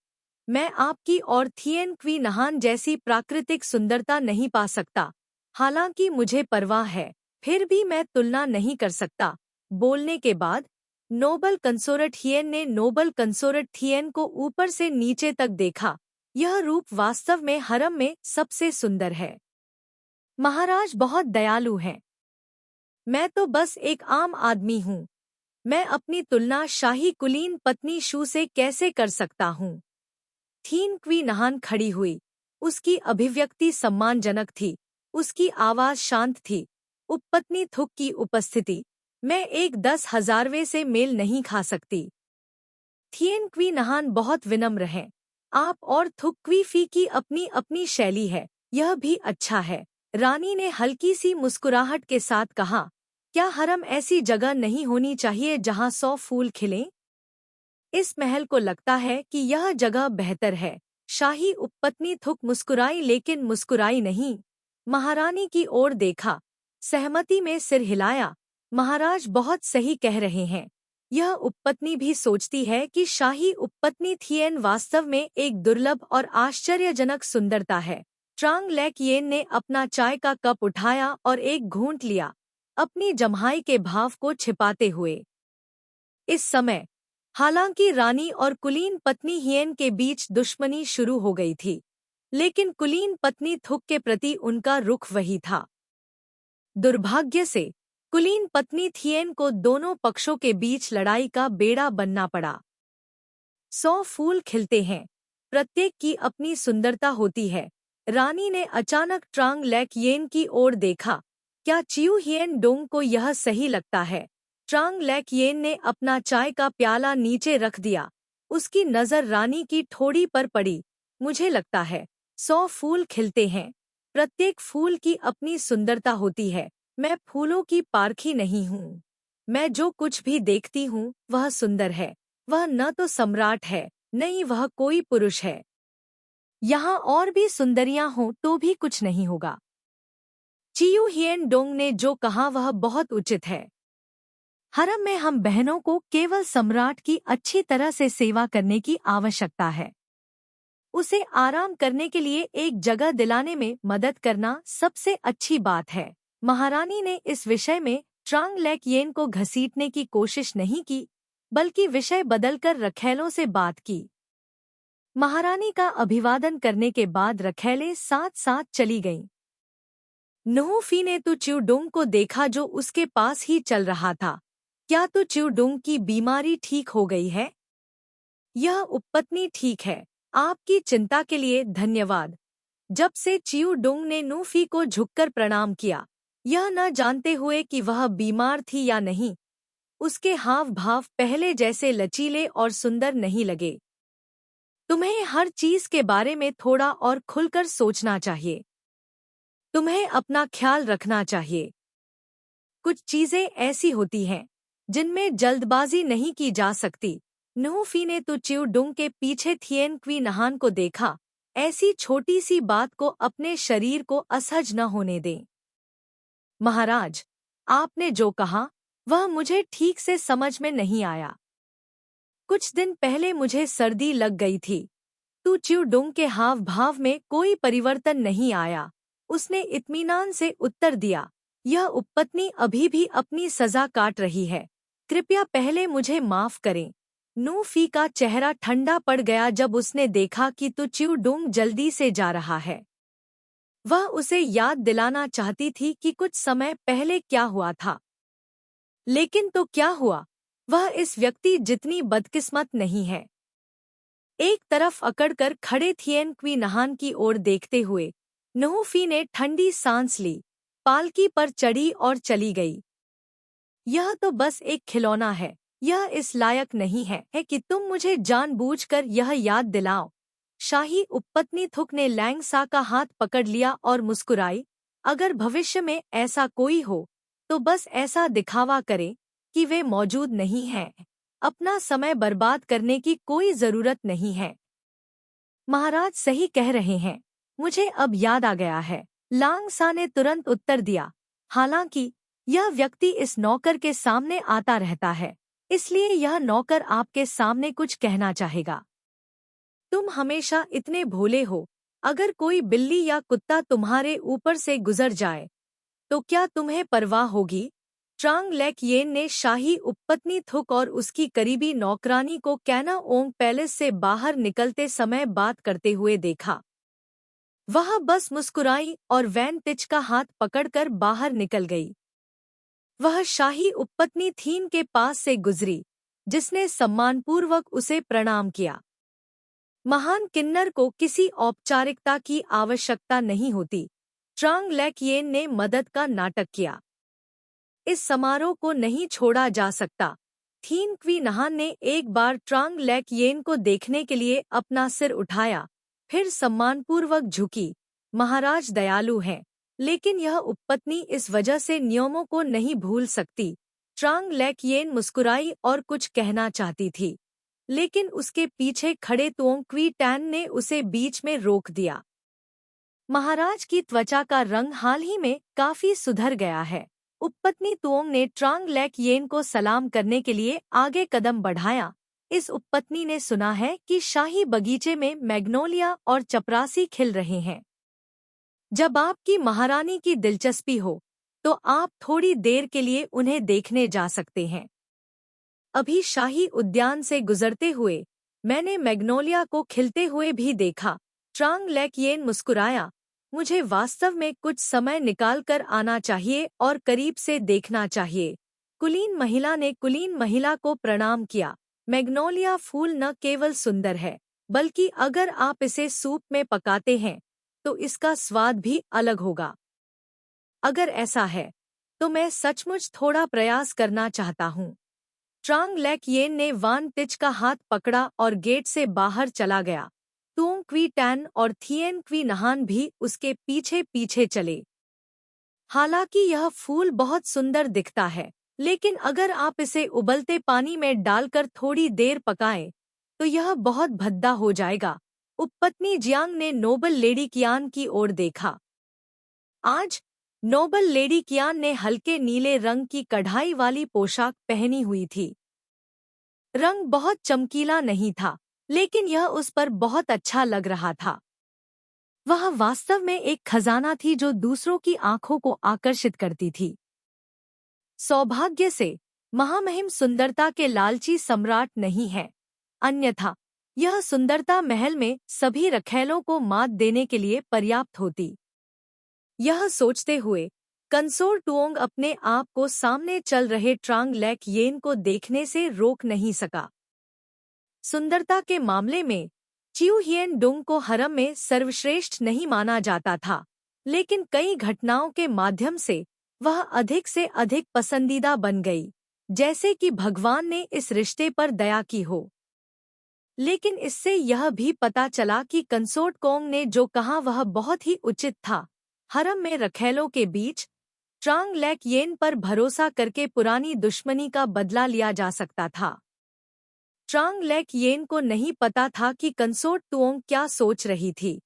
मैं आपकी और थिएन क्वी नहान जैसी प्राकृतिक सुंदरता नहीं पा सकता। हालांकि मुझे परवाह है, फिर भी मैं तुलना नहीं कर सकता। बोलने के बाद नोबल कंसोर्ट हियन ने नोबल कंसोर्ट थिएन को ऊपर से नीचे तक देखा। यह रूप वास्तव में हरम में सबसे सुंदर है। महाराज बहुत दयालु हैं। मैं तो बस एक आम आदमी हूँ। मैं अपनी तुलना शाही कुलीन पत्नी शू से कैसे कर सकता हूँ? थीन क्वी नहान खड़ी हुई। उसकी अभिव्यक्ति सम्मानजनक थी। उसकी आवाज शांत थी। उपपत्नी थुक की उपस्थिति मैं एक 10,000वें से मेल नहीं खा सकती। थिएन क्वी नहान बहुत विनम्र हैं। आप और थुक क्वी फी की अपनी अपनी शैली है, यह भी अच्छा है। रानी ने हल्की सी मुस्कुराहट के साथ कहा, क्या हरम ऐसी जगह नहीं होनी चाहिए जहां 100 फूल खिलें? इस महल को लगता है कि यह जगह बेहतर है। शाही उपपत्नी थुक मुस्कुराई लेकिन मुस्कुराई नहीं। महारानी की ओर देखा, सहमति में सिर हिलाया। महाराज बहुत सही कह रहे हैं। यह उपपत्नी भी सोचती है कि शाही उपपत्नी थिएन वास्तव में एक दुर्लभ और आश्चर्यजनक सुंदरता है। ट्रांग लैक येन ने अपना चाय का कप उठाया और एक घूंट लिया, अपनी जम्हाई के भाव को छिपाते हुए। इस समय हालांकि रानी और कुलीन पत्नी हियन के बीच दुश्मनी शुरू हो गई थी, लेकिन कुलीन पत्नी थुक के प्रति उनका रुख वही था। दुर्भाग्य से कुलीन पत्नी थियन को दोनों पक्षों के बीच लड़ाई का बेड़ा बनना पड़ा। 100 फूल खिलते हैं, प्रत्येक की अपनी सुंदरता होती है। रानी ने अचानक ट्रांग लैक येन की ओर देखा, क्या चियू हियन डोंग को यह सही लगता है? ट्रांग लैक येन ने अपना चाय का प्याला नीचे रख दिया। उसकी नज़र रानी की ठोड़ी पर पड़ी। मुझे लगता है 100 फूल खिलते हैं, प्रत्येक फूल की अपनी सुंदरता होती है। मैं फूलों की पारखी नहीं हूँ। मैं जो कुछ भी देखती हूँ वह सुंदर है। वह न तो सम्राट है, न ही वह कोई पुरुष है। यहाँ और भी सुंदरियां हों तो भी कुछ नहीं होगा। चियू हियन डोंग ने जो कहा वह बहुत उचित है। हरम में हम बहनों को केवल सम्राट की अच्छी तरह से सेवा करने की आवश्यकता है। उसे आराम करने के लिए एक जगह दिलाने में मदद करना सबसे अच्छी बात है। महारानी ने इस विषय में ट्रांग लैक येन को घसीटने की कोशिश नहीं की, बल्कि विषय बदलकर रखैलों से बात की। महारानी का अभिवादन करने के बाद रखैलें साथ साथ चली गईं। नूफी ने तो च्यूडुंग को देखा जो उसके पास ही चल रहा था। क्या तो च्यूडुंग की बीमारी ठीक हो गई है? यह उपपत्नी ठीक है। आपकी चिंता के लिए धन्यवाद। जब से च्यूडुंग ने नूफी को झुककर प्रणाम किया, यह न जानते हुए कि वह बीमार थी या नहीं, उसके हाव भाव पहले जैसे लचीले और सुंदर नहीं लगे। तुम्हें हर चीज के बारे में थोड़ा और खुलकर सोचना चाहिए। तुम्हें अपना ख्याल रखना चाहिए। कुछ चीजें ऐसी होती हैं जिनमें जल्दबाजी नहीं की जा सकती। नूफी ने तो च्यूडुंग के पीछे थिएन क्वी नहान को देखा। ऐसी छोटी सी बात को अपने शरीर को असहज न होने दें। महाराज, आपने जो कहा वह मुझे ठीक से समझ में नहीं आया। कुछ दिन पहले मुझे सर्दी लग गई थी। तू च्यूडुंग के हाव भाव में कोई परिवर्तन नहीं आया। उसने इत्मीनान से उत्तर दिया, यह उपपत्नी अभी भी अपनी सजा काट रही है। कृपया पहले मुझे माफ करें। नूफी का चेहरा ठंडा पड़ गया जब उसने देखा कि तू च्यूडुंग जल्दी से जा रहा है। वह उसे याद दिलाना चाहती थी कि कुछ समय पहले क्या हुआ था। लेकिन तो क्या हुआ? वह इस व्यक्ति जितनी बदकिस्मत नहीं है। एक तरफ अकड़कर खड़े थिएन क्वी नहान की ओर देखते हुए नूफी ने ठंडी सांस ली, पालकी पर चढ़ी और चली गई। यह तो बस एक खिलौना है। यह इस लायक नहीं है कि तुम मुझे जानबूझकर यह याद दिलाओ। शाही उपपत्नी थुक ने लैंगसा का हाथ पकड़ लिया और मुस्कुराई। अगर भविष्य में ऐसा कोई हो तो बस ऐसा दिखावा करे कि वे मौजूद नहीं हैं। अपना समय बर्बाद करने की कोई जरूरत नहीं है। महाराज सही कह रहे हैं। मुझे अब याद आ गया है। लांगसा ने तुरंत उत्तर दिया। हालांकि यह व्यक्ति इस नौकर के सामने आता रहता है, इसलिए यह नौकर आपके सामने कुछ कहना चाहेगा। तुम हमेशा इतने भोले हो, अगर कोई बिल्ली या कुत्ता तुम्हारे ऊपर से गुजर जाए तो क्या तुम्हें परवाह होगी? ट्रांग लेक येन ने शाही उपपत्नी थुक और उसकी करीबी नौकरानी को कैना ओंग पैलेस से बाहर निकलते समय बात करते हुए देखा। वह बस मुस्कुराई और वैन तिच का हाथ पकड़कर बाहर निकल गई। वह शाही उपपत्नी थीन के पास से गुजरी, जिसने सम्मानपूर्वक उसे प्रणाम किया। महान किन्नर को किसी औपचारिकता की आवश्यकता नहीं होती। ट्रांग लेक येन ने मदद का नाटक किया। इस समारोह को नहीं छोड़ा जा सकता। थीन क्वी नहान ने एक बार ट्रांग लेक येन को देखने के लिए अपना सिर उठाया, फिर सम्मानपूर्वक झुकी। महाराज दयालु हैं, लेकिन यह उपपत्नी इस वजह से नियमों को नहीं भूल सकती। ट्रांग लेक येन मुस्कुराई और कुछ कहना चाहती थी, लेकिन उसके पीछे खड़े तोंग क्वी टैन ने उसे बीच में रोक दिया। महाराज की त्वचा का रंग हाल ही में काफी सुधर गया है। उपपत्नी तुओंग ने ट्रांग लेक येन को सलाम करने के लिए आगे कदम बढ़ाया। इस उपपत्नी ने सुना है कि शाही बगीचे में मैग्नोलिया और चपरासी खिल रहे हैं। जब आपकी महारानी की दिलचस्पी हो तो आप थोड़ी देर के लिए उन्हें देखने जा सकते हैं। अभी शाही उद्यान से गुजरते हुए मैंने मैग्नोलिया को खिलते हुए भी देखा। ट्रांग लेक येन मुस्कुराया। मुझे वास्तव में कुछ समय निकालकर आना चाहिए और करीब से देखना चाहिए। कुलीन महिला ने कुलीन महिला को प्रणाम किया। मैग्नोलिया फूल न केवल सुंदर है, बल्कि अगर आप इसे सूप में पकाते हैं तो इसका स्वाद भी अलग होगा। अगर ऐसा है तो मैं सचमुच थोड़ा प्रयास करना चाहता हूँ। ट्रांग लेक येन ने वान तिच का हाथ पकड़ा और गेट से बाहर चला गया। तुओंग क्वी टैन और थिएन क्वी नहान भी उसके पीछे पीछे चले। हालांकि यह फूल बहुत सुंदर दिखता है, लेकिन अगर आप इसे उबलते पानी में डालकर थोड़ी देर पकाएं तो यह बहुत भद्दा हो जाएगा। उपपत्नी जियांग ने नोबल लेडी कियान की ओर देखा। आज नोबल लेडी कियान ने हल्के नीले रंग की कढ़ाई वाली पोशाक पहनी हुई थी। रंग बहुत चमकीला नहीं था, लेकिन यह उस पर बहुत अच्छा लग रहा था। वह वास्तव में एक खजाना थी जो दूसरों की आंखों को आकर्षित करती थी। सौभाग्य से महामहिम सुंदरता के लालची सम्राट नहीं है, अन्यथा यह सुंदरता महल में सभी रखैलों को मात देने के लिए पर्याप्त होती। यह सोचते हुए कंसोर टुओंग अपने आप को सामने चल रहे ट्रांग लेक येन को देखने से रोक नहीं सका। सुंदरता के मामले में चिऊ हियन डुंग को हरम में सर्वश्रेष्ठ नहीं माना जाता था, लेकिन कई घटनाओं के माध्यम से वह अधिक से अधिक पसंदीदा बन गई, जैसे कि भगवान ने इस रिश्ते पर दया की हो। लेकिन इससे यह भी पता चला कि कंसोर्ट कोंग ने जो कहा वह बहुत ही उचित था। हरम में रखैलों के बीच ट्रांग लेक येन पर भरोसा करके पुरानी दुश्मनी का बदला लिया जा सकता था। ट्रांग लेक येन को नहीं पता था कि कंसोर्ट तुओंग क्या सोच रही थी।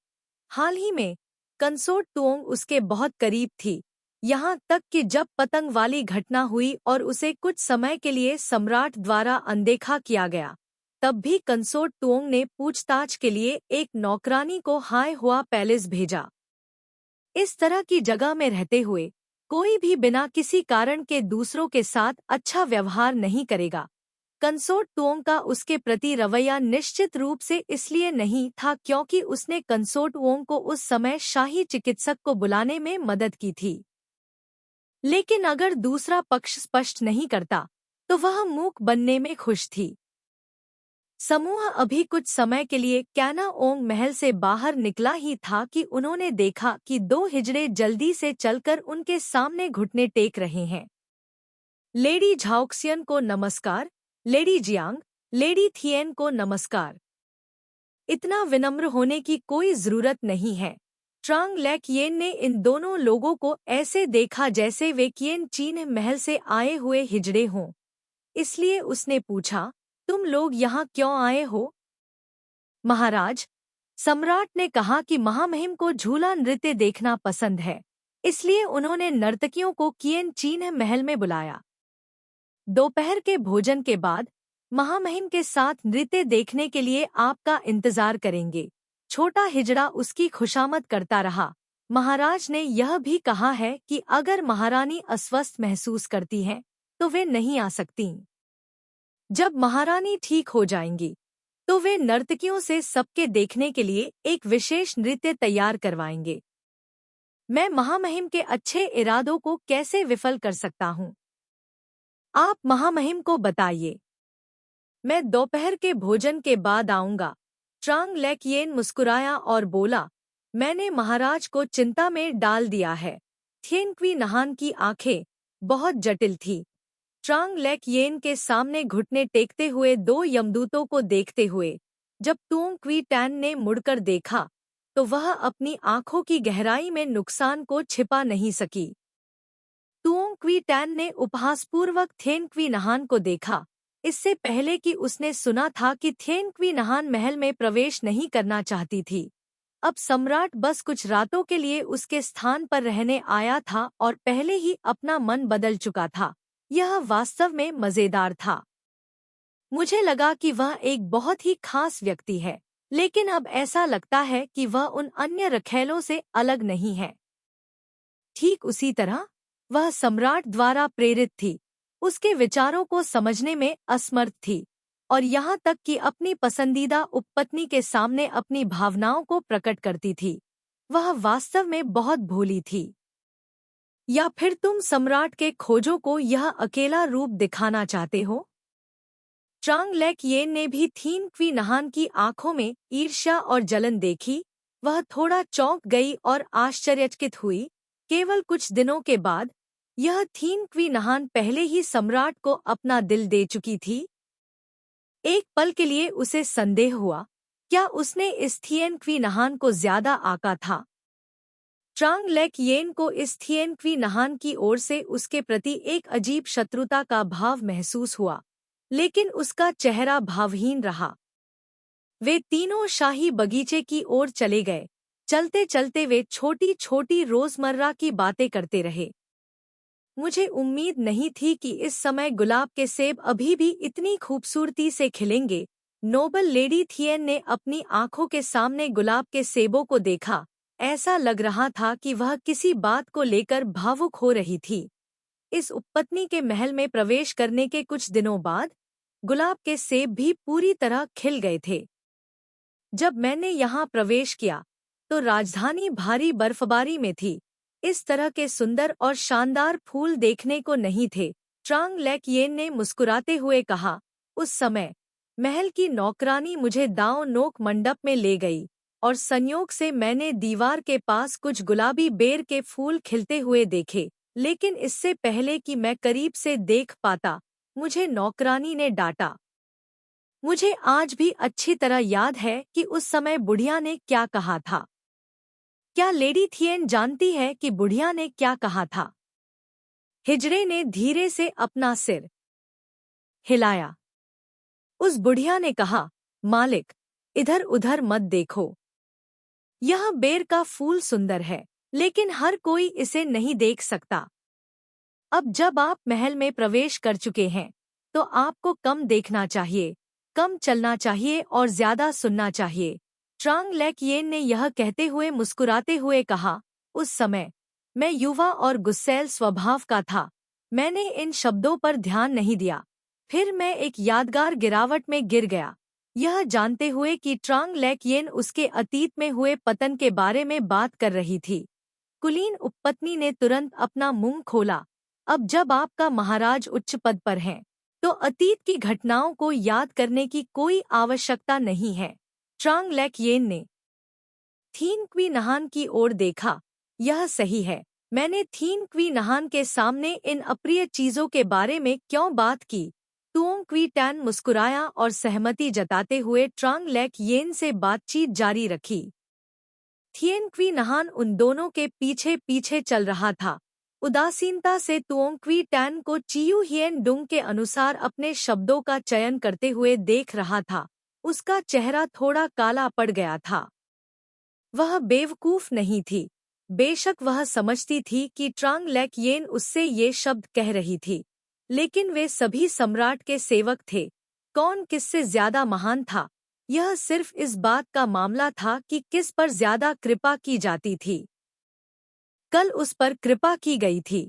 हाल ही में कंसोर्ट तुओंग उसके बहुत करीब थी, यहाँ तक कि जब पतंग वाली घटना हुई और उसे कुछ समय के लिए सम्राट द्वारा अनदेखा किया गया, तब भी कंसोर्ट तुओंग ने पूछताछ के लिए एक नौकरानी को हाय हुआ पैलेस भेजा। इस तरह की जगह में रहते हुए कोई भी बिना किसी कारण के दूसरों के साथ अच्छा व्यवहार नहीं करेगा। कंसोर्ट तुओंग का उसके प्रति रवैया निश्चित रूप से इसलिए नहीं था क्योंकि उसने कंसोर्ट वोंग को उस समय शाही चिकित्सक को बुलाने में मदद की थी। लेकिन अगर दूसरा पक्ष स्पष्ट नहीं करता तो वह मूक बनने में खुश थी। समूह अभी कुछ समय के लिए कैना ओंग महल से बाहर निकला ही था कि उन्होंने देखा कि दो हिजड़े जल्दी से चलकर उनके सामने घुटने टेक रहे हैं। लेडी झाओक्सियन को नमस्कार, लेडी जियांग, लेडी थिएन को नमस्कार। इतना विनम्र होने की कोई जरूरत नहीं है। ट्रांग लेक येन ने इन दोनों लोगों को ऐसे देखा जैसे वे किएन चीन महल से आए हुए हिजड़े हों। इसलिए उसने पूछा, तुम लोग यहाँ क्यों आए हो? महाराज, सम्राट ने कहा कि महामहिम को झूला नृत्य देखना पसंद है, इसलिए उन्होंने नर्तकियों को किएन चीन महल में बुलाया। दोपहर के भोजन के बाद महामहिम के साथ नृत्य देखने के लिए आपका इंतजार करेंगे। छोटा हिजड़ा उसकी खुशामद करता रहा। महाराज ने यह भी कहा है कि अगर महारानी अस्वस्थ महसूस करती हैं, तो वे नहीं आ सकती। जब महारानी ठीक हो जाएंगी, तो वे नर्तकियों से सबके देखने के लिए एक विशेष नृत्य तैयार करवाएंगे। मैं महामहिम के अच्छे इरादों को कैसे विफल कर सकता हूँ? आप महामहिम को बताइए। मैं दोपहर के भोजन के बाद आऊंगा। ट्रांग लेकियेन मुस्कुराया और बोला, मैंने महाराज को चिंता में डाल दिया है। थिएन क्वी नहान की आंखें बहुत जटिल थी। ट्रांग लेकियेन के सामने घुटने टेकते हुए दो यमदूतों को देखते हुए जब तुओंग क्वी टैन ने मुड़कर देखा, तो वह अपनी आंखों की गहराई में नुकसान को छिपा नहीं सकी। तुओंग क्वी टैन ने उपहासपूर्वक थिएन क्वी नहान को देखा, इससे पहले कि उसने सुना था कि थिएन क्वी नहान महल में प्रवेश नहीं करना चाहती थी। अब सम्राट बस कुछ रातों के लिए उसके स्थान पर रहने आया था और पहले ही अपना मन बदल चुका था। यह वास्तव में मजेदार था। मुझे लगा कि वह एक बहुत ही खास व्यक्ति है, लेकिन अब ऐसा लगता है कि वह उन अन्य रखैलों से अलग नहीं है। ठीक उसी तरह वह सम्राट द्वारा प्रेरित थी, उसके विचारों को समझने में असमर्थ थी और यहाँ तक कि अपनी पसंदीदा उपपत्नी के सामने अपनी भावनाओं को प्रकट करती थी। वह वास्तव में बहुत भोली थी। या फिर तुम सम्राट के खोजों को यह अकेला रूप दिखाना चाहते हो? ट्रांग लेकियेन ने भी थिएन क्वी नहान की आंखों में ईर्ष्या और जलन देखी। वह थोड़ा चौंक गई और आश्चर्यचकित हुई। केवल कुछ दिनों के बाद यह थिएन क्वी नहान पहले ही सम्राट को अपना दिल दे चुकी थी। एक पल के लिए उसे संदेह हुआ, क्या उसने इस थिएन क्वी नहान को ज्यादा आका था? ट्रांग लेकियेन को इस थिएन क्वी नहान की ओर से उसके प्रति एक अजीब शत्रुता का भाव महसूस हुआ, लेकिन उसका चेहरा भावहीन रहा। वे तीनों शाही बगीचे की ओर चले गए। चलते चलते वे छोटी छोटी रोजमर्रा की बातें करते रहे। मुझे उम्मीद नहीं थी कि इस समय गुलाब के सेब अभी भी इतनी खूबसूरती से खिलेंगे। नोबल लेडी थिएन ने अपनी आंखों के सामने गुलाब के सेबों को देखा। ऐसा लग रहा था कि वह किसी बात को लेकर भावुक हो रही थी। इस उपपत्नी के महल में प्रवेश करने के कुछ दिनों बाद गुलाब के सेब भी पूरी तरह खिल गए थे। जब मैंने यहाँ प्रवेश किया, तो राजधानी भारी बर्फबारी में थी। इस तरह के सुंदर और शानदार फूल देखने को नहीं थे। ट्रांग लेकियेन ने मुस्कुराते हुए कहा, उस समय महल की नौकरानी मुझे दांव नोक मंडप में ले गई और संयोग से मैंने दीवार के पास कुछ गुलाबी बेर के फूल खिलते हुए देखे, लेकिन इससे पहले कि मैं करीब से देख पाता, मुझे नौकरानी ने डांटा। मुझे आज भी अच्छी तरह याद है कि उस समय बुढ़िया ने क्या कहा था। क्या लेडी थिएन जानती है कि बुढ़िया ने क्या कहा था? हिजड़े ने धीरे से अपना सिर हिलाया। उस बुढ़िया ने कहा, मालिक, इधर उधर मत देखो। यह बेर का फूल सुंदर है, लेकिन हर कोई इसे नहीं देख सकता। अब जब आप महल में प्रवेश कर चुके हैं, तो आपको कम देखना चाहिए, कम चलना चाहिए और ज्यादा सुनना चाहिए। ट्रांग लेकियेन ने यह कहते हुए मुस्कुराते हुए कहा, उस समय मैं युवा और गुस्सैल स्वभाव का था। मैंने इन शब्दों पर ध्यान नहीं दिया। फिर मैं एक यादगार गिरावट में गिर गया, यह जानते हुए कि ट्रांग लेकियेन उसके अतीत में हुए पतन के बारे में बात कर रही थी। कुलीन उपपत्नी ने तुरंत अपना मुंह खोला। अब जब आपका महाराज उच्च पद पर हैं, तो अतीत की घटनाओं को याद करने की कोई आवश्यकता नहीं है। ट्रांग लेकियेन ने थिएन क्वी नहान की ओर देखा। यह सही है, मैंने थिएन क्वी नहान के सामने इन अप्रिय चीजों के बारे में क्यों बात की? तुओंग क्वी टैन मुस्कुराया और सहमति जताते हुए ट्रांग लेकियेन से बातचीत जारी रखी। थिएन क्वी नहान उन दोनों के पीछे पीछे चल रहा था। उदासीनता से तुओंग क्वी टैन को चियू हिएन डुंग के अनुसार अपने शब्दों का चयन करते हुए देख रहा था। उसका चेहरा थोड़ा काला पड़ गया था। वह बेवकूफ नहीं थी, बेशक वह समझती थी कि ट्रांग लैक येन उससे ये शब्द कह रही थी, लेकिन वे सभी सम्राट के सेवक थे। कौन किससे ज्यादा महान था, यह सिर्फ इस बात का मामला था कि किस पर ज्यादा कृपा की जाती थी। कल उस पर कृपा की गई थी,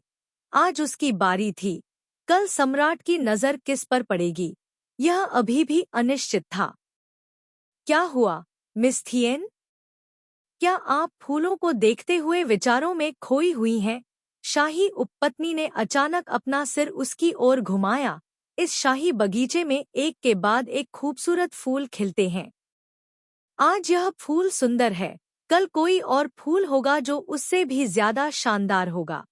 आज उसकी बारी थी। कल सम्राट की नजर किस पर पड़ेगी, यह अभी भी अनिश्चित था। क्या हुआ, मिस थिएन? क्या आप फूलों को देखते हुए विचारों में खोई हुई हैं? शाही उपपत्नी ने अचानक अपना सिर उसकी ओर घुमाया। इस शाही बगीचे में एक के बाद एक खूबसूरत फूल खिलते हैं। आज यह फूल सुंदर है, कल कोई और फूल होगा जो उससे भी ज्यादा शानदार होगा।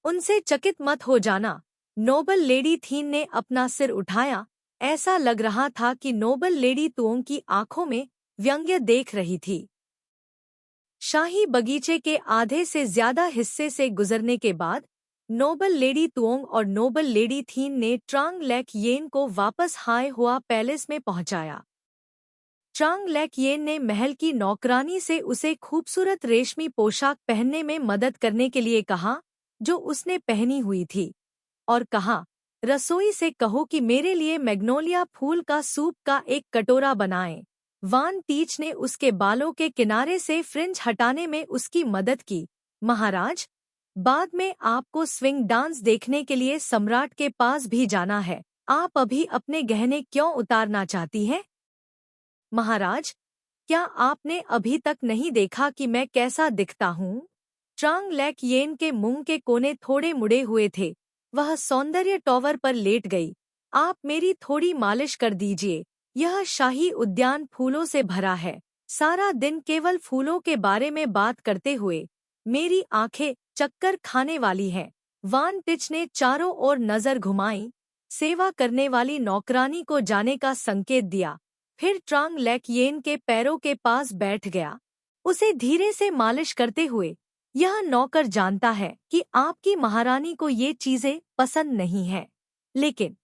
उनसे चकित मत हो जाना। नोबल लेडी थीन ने अपना सिर उठाया। ऐसा लग रहा था कि नोबल लेडी तुओंग की आंखों में व्यंग्य देख रही थी। शाही बगीचे के आधे से ज्यादा हिस्से से गुजरने के बाद नोबल लेडी तुओंग और नोबल लेडी थीन ने ट्रांग लैक येन को वापस हाय हुआ पैलेस में पहुंचाया। ट्रांग लैक येन ने महल की नौकरानी से उसे खूबसूरत रेशमी पोशाक पहनने में मदद करने के लिए कहा जो उसने पहनी हुई थी, और कहा, रसोई से कहो कि मेरे लिए मैग्नोलिया फूल का सूप का एक कटोरा बनाएं। वान टीच ने उसके बालों के किनारे से फ्रिंज हटाने में उसकी मदद की। महाराज, बाद में आपको स्विंग डांस देखने के लिए सम्राट के पास भी जाना है। आप अभी अपने गहने क्यों उतारना चाहती हैं? महाराज, क्या आपने अभी तक नहीं देखा कि मैं कैसा दिखता हूँ? ट्रांग लैक येन के मुंह के कोने थोड़े मुड़े हुए थे। वह सौंदर्य टॉवर पर लेट गई। आप मेरी थोड़ी मालिश कर दीजिए। यह शाही उद्यान फूलों से भरा है। सारा दिन केवल फूलों के बारे में बात करते हुए मेरी आंखें चक्कर खाने वाली हैं। वान टिच ने चारों ओर नजर घुमाई, सेवा करने वाली नौकरानी को जाने का संकेत दिया, फिर ट्रांग लैक येन के पैरों के पास बैठ गया, उसे धीरे से मालिश करते हुए। यह नौकर जानता है कि आपकी महारानी को ये चीजें पसंद नहीं हैं, लेकिन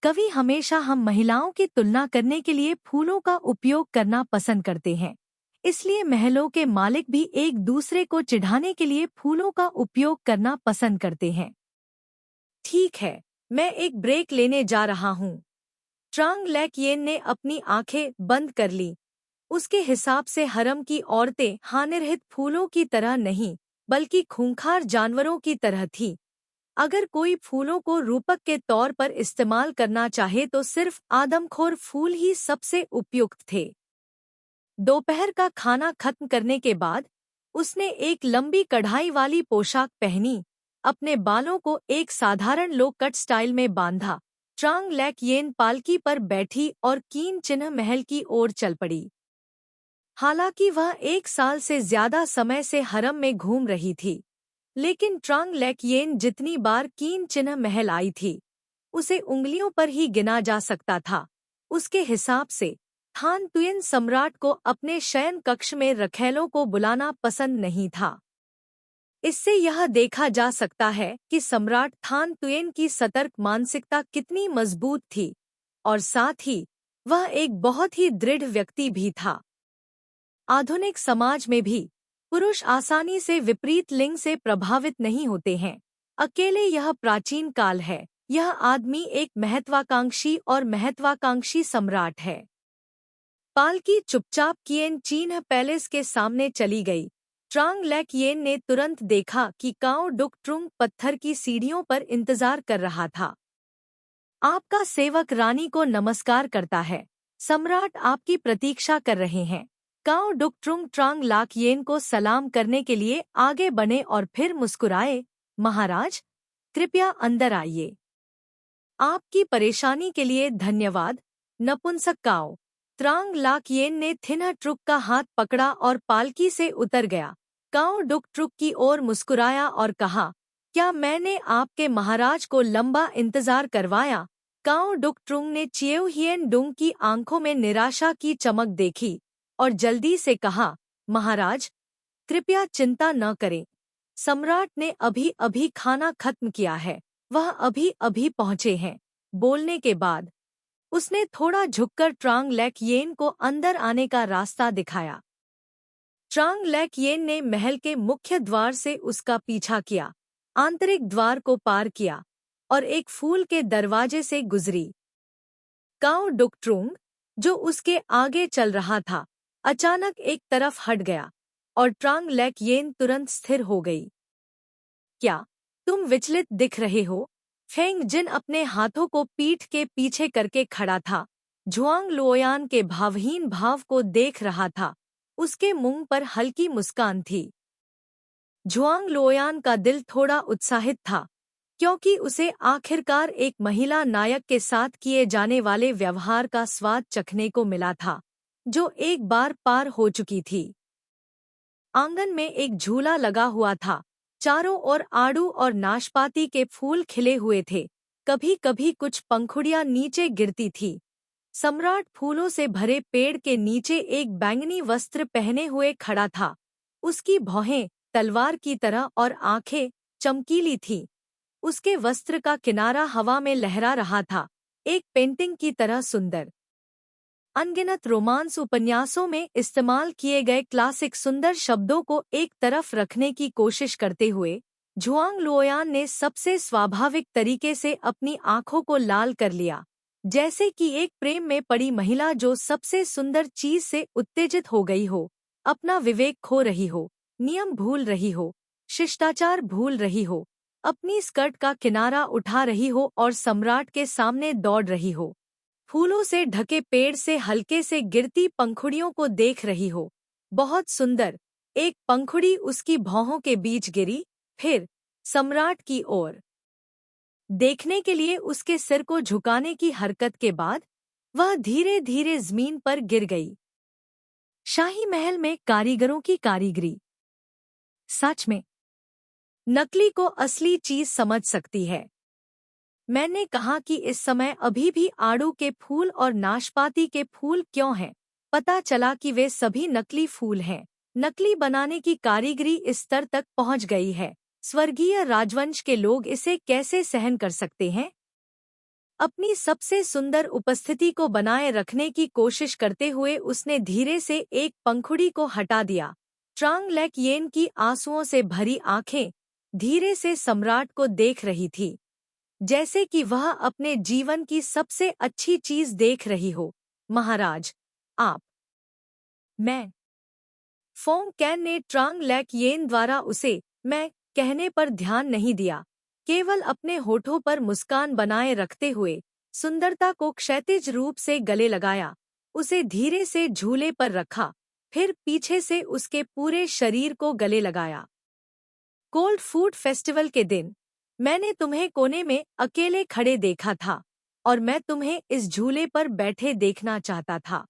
कवि हमेशा हम महिलाओं की तुलना करने के लिए फूलों का उपयोग करना पसंद करते हैं। इसलिए महलों के मालिक भी एक दूसरे को चिढ़ाने के लिए फूलों का उपयोग करना पसंद करते हैं। ठीक है, मैं एक ब्रेक लेने जा रहा हूँ। ट्रांग लैक येन ने अपनी आंखें बंद कर ली। उसके हिसाब से हरम की औरतें हानिरहित फूलों की तरह नहीं, बल्कि खूंखार जानवरों की तरह थी। अगर कोई फूलों को रूपक के तौर पर इस्तेमाल करना चाहे तो सिर्फ आदमखोर फूल ही सबसे उपयुक्त थे। दोपहर का खाना खत्म करने के बाद उसने एक लंबी कढ़ाई वाली पोशाक पहनी, अपने बालों को एक साधारण लो कट स्टाइल में बांधा। ट्रांग लैक येन पालकी पर बैठी और कीन चिन्ह महल की ओर चल पड़ी। हालांकि वह 1 साल से ज्यादा समय से हरम में घूम रही थी, लेकिन ट्रांग लैक येन जितनी बार कीन चिन्ह महल आई थी, उसे उंगलियों पर ही गिना जा सकता था। उसके हिसाब से थान तुयन सम्राट को अपने शयन कक्ष में रखैलों को बुलाना पसंद नहीं था। इससे यह देखा जा सकता है कि सम्राट थान तुयन की सतर्क मानसिकता कितनी मजबूत थी, और साथ ही वह एक बहुत ही दृढ़ व्यक्ति भी था। आधुनिक समाज में भी पुरुष आसानी से विपरीत लिंग से प्रभावित नहीं होते हैं। अकेले यह प्राचीन काल है। यह आदमी एक महत्वाकांक्षी और महत्वाकांक्षी सम्राट है। पालकी चुपचाप किएन चीन पैलेस के सामने चली गई। ट्रांग लैक येन ने तुरंत देखा कि काओ डुक ट्रुंग पत्थर की सीढ़ियों पर इंतजार कर रहा था। आपका सेवक रानी को नमस्कार करता है। सम्राट आपकी प्रतीक्षा कर रहे हैं। काओ डुक ट्रुंग ट्रांग लाक येन को सलाम करने के लिए आगे बढ़े और फिर मुस्कुराए। महाराज, कृपया अंदर आइए। आपकी परेशानी के लिए धन्यवाद, नपुंसक काओ। ट्रांग लाक येन ने थिनह ट्रुक का हाथ पकड़ा और पालकी से उतर गया। काओ डुक ट्रुक की ओर मुस्कुराया और कहा, क्या मैंने आपके महाराज को लंबा इंतजार करवाया? काओ डुक ट्रुंग ने चिएउ हियन डुंग की आंखों में निराशा की चमक देखी और जल्दी से कहा, महाराज, कृपया चिंता न करें। सम्राट ने अभी अभी खाना खत्म किया है, वह अभी अभी पहुंचे हैं। बोलने के बाद उसने थोड़ा झुककर ट्रांग लैक येन को अंदर आने का रास्ता दिखाया। ट्रांग लैक येन ने महल के मुख्य द्वार से उसका पीछा किया, आंतरिक द्वार को पार किया और एक फूल के दरवाजे से गुजरी। काओ डुकट्रुंग, जो उसके आगे चल रहा था, अचानक एक तरफ हट गया और ट्रांग लैक येन तुरंत स्थिर हो गई। क्या तुम विचलित दिख रहे हो? फेंग जिन अपने हाथों को पीठ के पीछे करके खड़ा था, झुआंग लुओयान के भावहीन भाव को देख रहा था। उसके मुंह पर हल्की मुस्कान थी। झुआंग लुओयान का दिल थोड़ा उत्साहित था, क्योंकि उसे आखिरकार एक महिला नायक के साथ किए जाने वाले व्यवहार का स्वाद चखने को मिला था, जो एक बार पार हो चुकी थी। आंगन में एक झूला लगा हुआ था। चारों ओर आड़ू और नाशपाती के फूल खिले हुए थे। कभी कभी कुछ पंखुड़ियां नीचे गिरती थी। सम्राट फूलों से भरे पेड़ के नीचे एक बैंगनी वस्त्र पहने हुए खड़ा था। उसकी भौहें तलवार की तरह और आंखें चमकीली थीं। उसके वस्त्र का किनारा हवा में लहरा रहा था, एक पेंटिंग की तरह सुंदर। अनगिनत रोमांस उपन्यासों में इस्तेमाल किए गए क्लासिक सुंदर शब्दों को एक तरफ रखने की कोशिश करते हुए झुआंग लुओयान ने सबसे स्वाभाविक तरीके से अपनी आंखों को लाल कर लिया, जैसे कि एक प्रेम में पड़ी महिला जो सबसे सुंदर चीज से उत्तेजित हो गई हो, अपना विवेक खो रही हो, नियम भूल रही हो, शिष्टाचार भूल रही हो, अपनी स्कर्ट का किनारा उठा रही हो और सम्राट के सामने दौड़ रही हो, फूलों से ढके पेड़ से हल्के से गिरती पंखुड़ियों को देख रही हो। बहुत सुंदर। एक पंखुड़ी उसकी भौहों के बीच गिरी, फिर सम्राट की ओर देखने के लिए उसके सिर को झुकाने की हरकत के बाद वह धीरे धीरे जमीन पर गिर गई। शाही महल में कारीगरों की कारीगरी। सच में नकली को असली चीज समझ सकती है। मैंने कहा कि इस समय अभी भी आड़ू के फूल और नाशपाती के फूल क्यों हैं? पता चला कि वे सभी नकली फूल हैं। नकली बनाने की कारीगरी इस स्तर तक पहुंच गई है। स्वर्गीय राजवंश के लोग इसे कैसे सहन कर सकते हैं? अपनी सबसे सुंदर उपस्थिति को बनाए रखने की कोशिश करते हुए उसने धीरे से एक पंखुड़ी को हटा दिया। ट्रांग लैक येन की आंसुओं से भरी आंखें धीरे से सम्राट को देख रही थी, जैसे कि वह अपने जीवन की सबसे अच्छी चीज देख रही हो। महाराज, आप। मैं। फोंग कैन ने ट्रांग लैक येन द्वारा उसे मैं कहने पर ध्यान नहीं दिया, केवल अपने होठों पर मुस्कान बनाए रखते हुए सुंदरता को क्षैतिज रूप से गले लगाया, उसे धीरे से झूले पर रखा, फिर पीछे से उसके पूरे शरीर को गले लगाया। कोल्ड फूड फेस्टिवल के दिन मैंने तुम्हें कोने में अकेले खड़े देखा था और मैं तुम्हें इस झूले पर बैठे देखना चाहता था।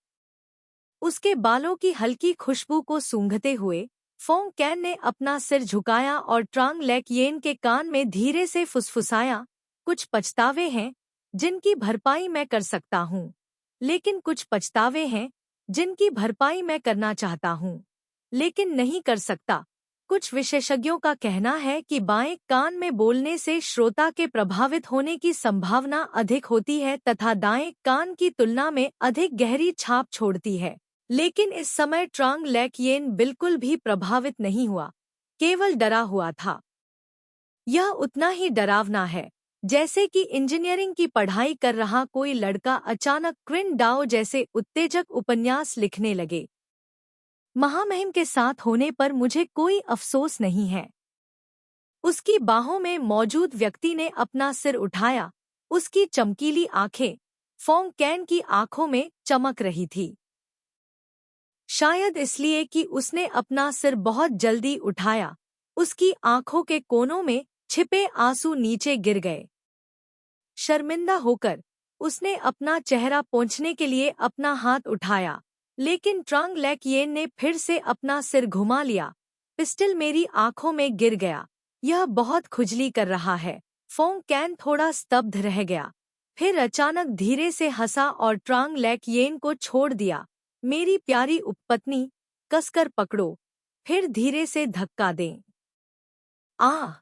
उसके बालों की हल्की खुशबू को सूंघते हुए फोंग कैन ने अपना सिर झुकाया और ट्रांग लैक येन के कान में धीरे से फुसफुसाया, कुछ पछतावे हैं जिनकी भरपाई मैं कर सकता हूँ, लेकिन कुछ पछतावे हैं जिनकी भरपाई मैं करना चाहता हूँ, लेकिन नहीं कर सकता। कुछ विशेषज्ञों का कहना है कि बाएं कान में बोलने से श्रोता के प्रभावित होने की संभावना अधिक होती है तथा दाएं कान की तुलना में अधिक गहरी छाप छोड़ती है। लेकिन इस समय ट्रांग लैक येन बिल्कुल भी प्रभावित नहीं हुआ, केवल डरा हुआ था। यह उतना ही डरावना है जैसे कि इंजीनियरिंग की पढ़ाई कर रहा कोई लड़का अचानक क्विन डाओ जैसे उत्तेजक उपन्यास लिखने लगे। महामहिम के साथ होने पर मुझे कोई अफसोस नहीं है। उसकी बाहों में मौजूद व्यक्ति ने अपना सिर उठाया। उसकी चमकीली आंखें फोंग कैन की आंखों में चमक रही थी, शायद इसलिए कि उसने अपना सिर बहुत जल्दी उठाया। उसकी आंखों के कोनों में छिपे आंसू नीचे गिर गए। शर्मिंदा होकर उसने अपना चेहरा पोंछने के लिए अपना हाथ उठाया, लेकिन ट्रांग लैक येन ने फिर से अपना सिर घुमा लिया। पिस्टल मेरी आंखों में गिर गया, यह बहुत खुजली कर रहा है। फोंग कैन थोड़ा स्तब्ध रह गया, फिर अचानक धीरे से हंसा और ट्रांग लैक येन को छोड़ दिया। मेरी प्यारी उपपत्नी, कसकर पकड़ो, फिर धीरे से धक्का दें। आह!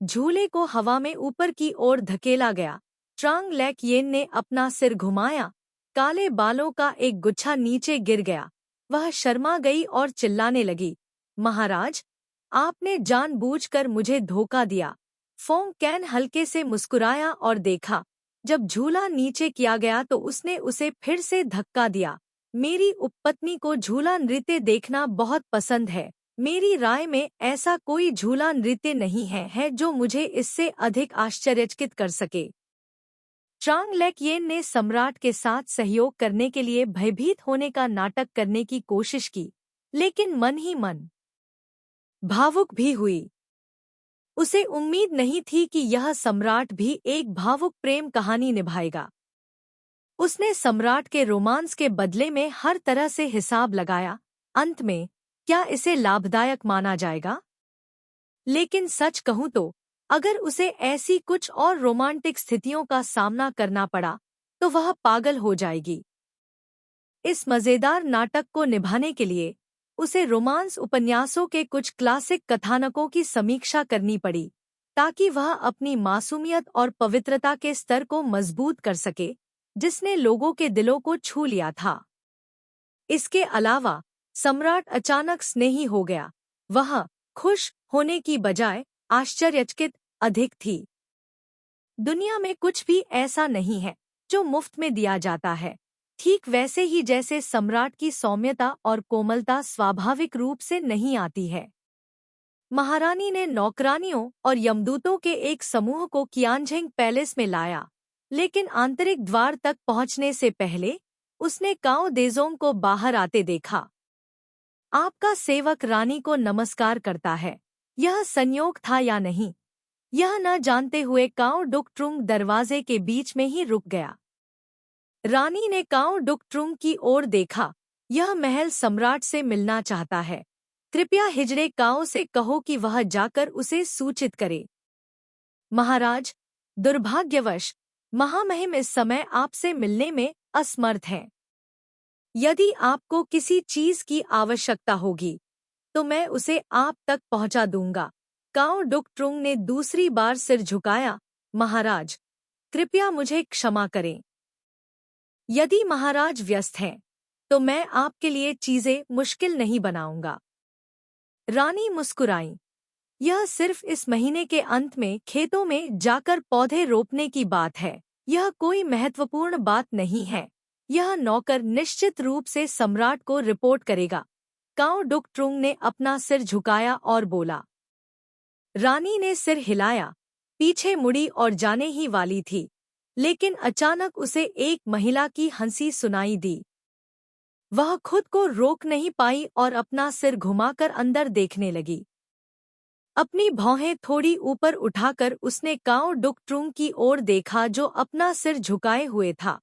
झूले को हवा में ऊपर की ओर धकेला गया। ट्रांग लैक येन ने अपना सिर घुमाया, काले बालों का एक गुच्छा नीचे गिर गया। वह शर्मा गई और चिल्लाने लगी, महाराज, आपने जानबूझकर मुझे धोखा दिया। फोंग कैन हल्के से मुस्कुराया और देखा। जब झूला नीचे किया गया तो उसने उसे फिर से धक्का दिया। मेरी उपपत्नी को झूला नृत्य देखना बहुत पसंद है। मेरी राय में ऐसा कोई झूला नृत्य नहीं है जो मुझे इससे अधिक आश्चर्यचकित कर सके। चांग लेकयेन ने सम्राट के साथ सहयोग करने के लिए भयभीत होने का नाटक करने की कोशिश की, लेकिन मन ही मन भावुक भी हुई। उसे उम्मीद नहीं थी कि यह सम्राट भी एक भावुक प्रेम कहानी निभाएगा। उसने सम्राट के रोमांस के बदले में हर तरह से हिसाब लगाया। अंत में क्या इसे लाभदायक माना जाएगा? लेकिन सच कहूं तो अगर उसे ऐसी कुछ और रोमांटिक स्थितियों का सामना करना पड़ा तो वह पागल हो जाएगी। इस मजेदार नाटक को निभाने के लिए उसे रोमांस उपन्यासों के कुछ क्लासिक कथानकों की समीक्षा करनी पड़ी, ताकि वह अपनी मासूमियत और पवित्रता के स्तर को मजबूत कर सके जिसने लोगों के दिलों को छू लिया था। इसके अलावा सम्राट अचानक स्नेही हो गया। वह खुश होने की बजाय आश्चर्यचकित अधिक थी। दुनिया में कुछ भी ऐसा नहीं है जो मुफ्त में दिया जाता है, ठीक वैसे ही जैसे सम्राट की सौम्यता और कोमलता स्वाभाविक रूप से नहीं आती है। महारानी ने नौकरानियों और यमदूतों के एक समूह को कियांझिंग पैलेस में लाया, लेकिन आंतरिक द्वार तक पहुंचने से पहले उसने काओ देजोंग को बाहर आते देखा। आपका सेवक रानी को नमस्कार करता है। यह संयोग था या नहीं, यह न जानते हुए काओ डुक ट्रुंग दरवाजे के बीच में ही रुक गया। रानी ने काओ डुक ट्रुंग की ओर देखा। यह महल सम्राट से मिलना चाहता है। कृपया हिजड़े काओ से कहो कि वह जाकर उसे सूचित करे। महाराज, दुर्भाग्यवश महामहिम इस समय आपसे मिलने में असमर्थ हैं। यदि आपको किसी चीज की आवश्यकता होगी तो मैं उसे आप तक पहुंचा दूंगा। काओ डुक ट्रुंग ने दूसरी बार सिर झुकाया। महाराज, कृपया मुझे क्षमा करें। यदि महाराज व्यस्त हैं तो मैं आपके लिए चीजें मुश्किल नहीं बनाऊंगा। रानी मुस्कुराई। यह सिर्फ इस महीने के अंत में खेतों में जाकर पौधे रोपने की बात है। यह कोई महत्वपूर्ण बात नहीं है। यह नौकर निश्चित रूप से सम्राट को रिपोर्ट करेगा। काओ डुक ट्रुंग ने अपना सिर झुकाया और बोला। रानी ने सिर हिलाया, पीछे मुड़ी और जाने ही वाली थी, लेकिन अचानक उसे एक महिला की हंसी सुनाई दी। वह खुद को रोक नहीं पाई और अपना सिर घुमाकर अंदर देखने लगी। अपनी भौहें थोड़ी ऊपर उठाकर उसने काओ डुक ट्रुंग की ओर देखा जो अपना सिर झुकाए हुए था।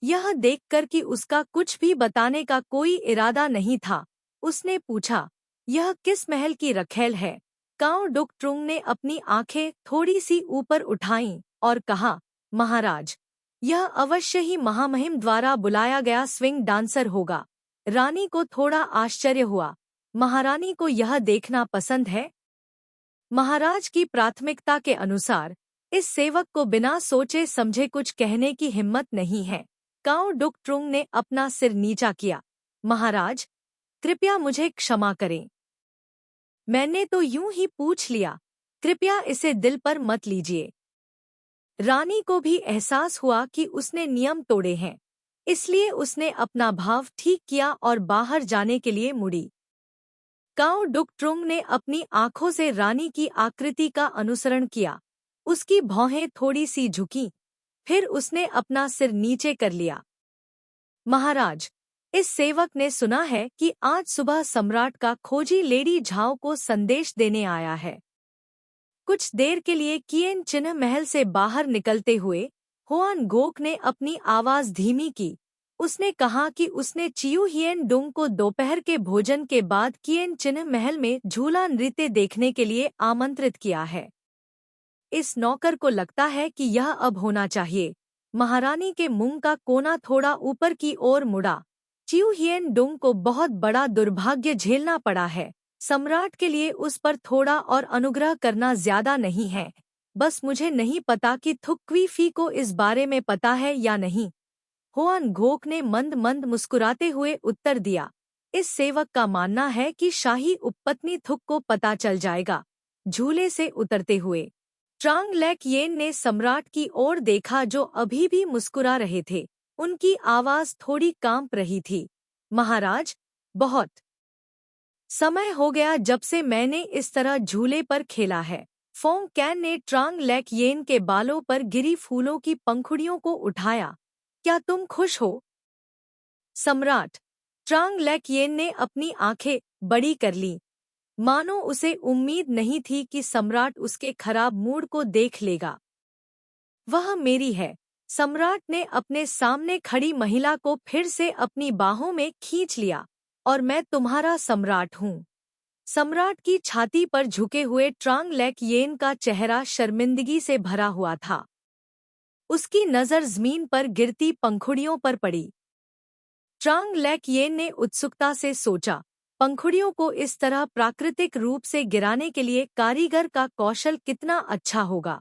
यह देखकर कि उसका कुछ भी बताने का कोई इरादा नहीं था, उसने पूछा, यह किस महल की रखैल है? काओ डुक ट्रुंग ने अपनी आंखें थोड़ी सी ऊपर उठाईं और कहा, महाराज, यह अवश्य ही महामहिम द्वारा बुलाया गया स्विंग डांसर होगा। रानी को थोड़ा आश्चर्य हुआ। महारानी को यह देखना पसंद है? महाराज की प्राथमिकता के अनुसार इस सेवक को बिना सोचे समझे कुछ कहने की हिम्मत नहीं है। काओ डुक ट्रुंग ने अपना सिर नीचा किया। महाराज, कृपया मुझे क्षमा करें। मैंने तो यूं ही पूछ लिया, कृपया इसे दिल पर मत लीजिए। रानी को भी एहसास हुआ कि उसने नियम तोड़े हैं, इसलिए उसने अपना भाव ठीक किया और बाहर जाने के लिए मुड़ी। काओ डुक ट्रुंग ने अपनी आंखों से रानी की आकृति का अनुसरण किया। उसकी भौहें थोड़ी सी झुकीं, फिर उसने अपना सिर नीचे कर लिया। महाराज, इस सेवक ने सुना है कि आज सुबह सम्राट का खोजी लेडी झाओ को संदेश देने आया है। कुछ देर के लिए किएन चिन्ह महल से बाहर निकलते हुए हुआन गोक ने अपनी आवाज धीमी की। उसने कहा कि उसने चियू हियन डुंग को दोपहर के भोजन के बाद किएन चिन्ह महल में झूला नृत्य देखने के लिए आमंत्रित किया है। इस नौकर को लगता है कि यह अब होना चाहिए। महारानी के मुंह का कोना थोड़ा ऊपर की ओर मुड़ा। चियू हियन डुंग को बहुत बड़ा दुर्भाग्य झेलना पड़ा है। सम्राट के लिए उस पर थोड़ा और अनुग्रह करना ज्यादा नहीं है। बस मुझे नहीं पता कि थुक्वी फी को इस बारे में पता है या नहीं। हुआन घोक ने मंद मंद मुस्कुराते हुए उत्तर दिया। इस सेवक का मानना है कि शाही उपपत्नी थुक को पता चल जाएगा। झूले से उतरते हुए ट्रांग लेक येन ने सम्राट की ओर देखा जो अभी भी मुस्कुरा रहे थे। उनकी आवाज थोड़ी कांप रही थी। महाराज, बहुत समय हो गया जब से मैंने इस तरह झूले पर खेला है। फोंग कैन ने ट्रांग लेक येन के बालों पर गिरी फूलों की पंखुड़ियों को उठाया। क्या तुम खुश हो? सम्राट, ट्रांग लेक येन ने अपनी आंखें बड़ी कर ली, मानो उसे उम्मीद नहीं थी कि सम्राट उसके खराब मूड को देख लेगा। वह मेरी है। सम्राट ने अपने सामने खड़ी महिला को फिर से अपनी बाहों में खींच लिया। और मैं तुम्हारा सम्राट हूँ। सम्राट की छाती पर झुके हुए ट्रांग लेक येन का चेहरा शर्मिंदगी से भरा हुआ था। उसकी नज़र ज़मीन पर गिरती पंखुड़ियों पर पड़ी। ट्रांग लेक येन ने उत्सुकता से सोचा, पंखुड़ियों को इस तरह प्राकृतिक रूप से गिराने के लिए कारीगर का कौशल कितना अच्छा होगा।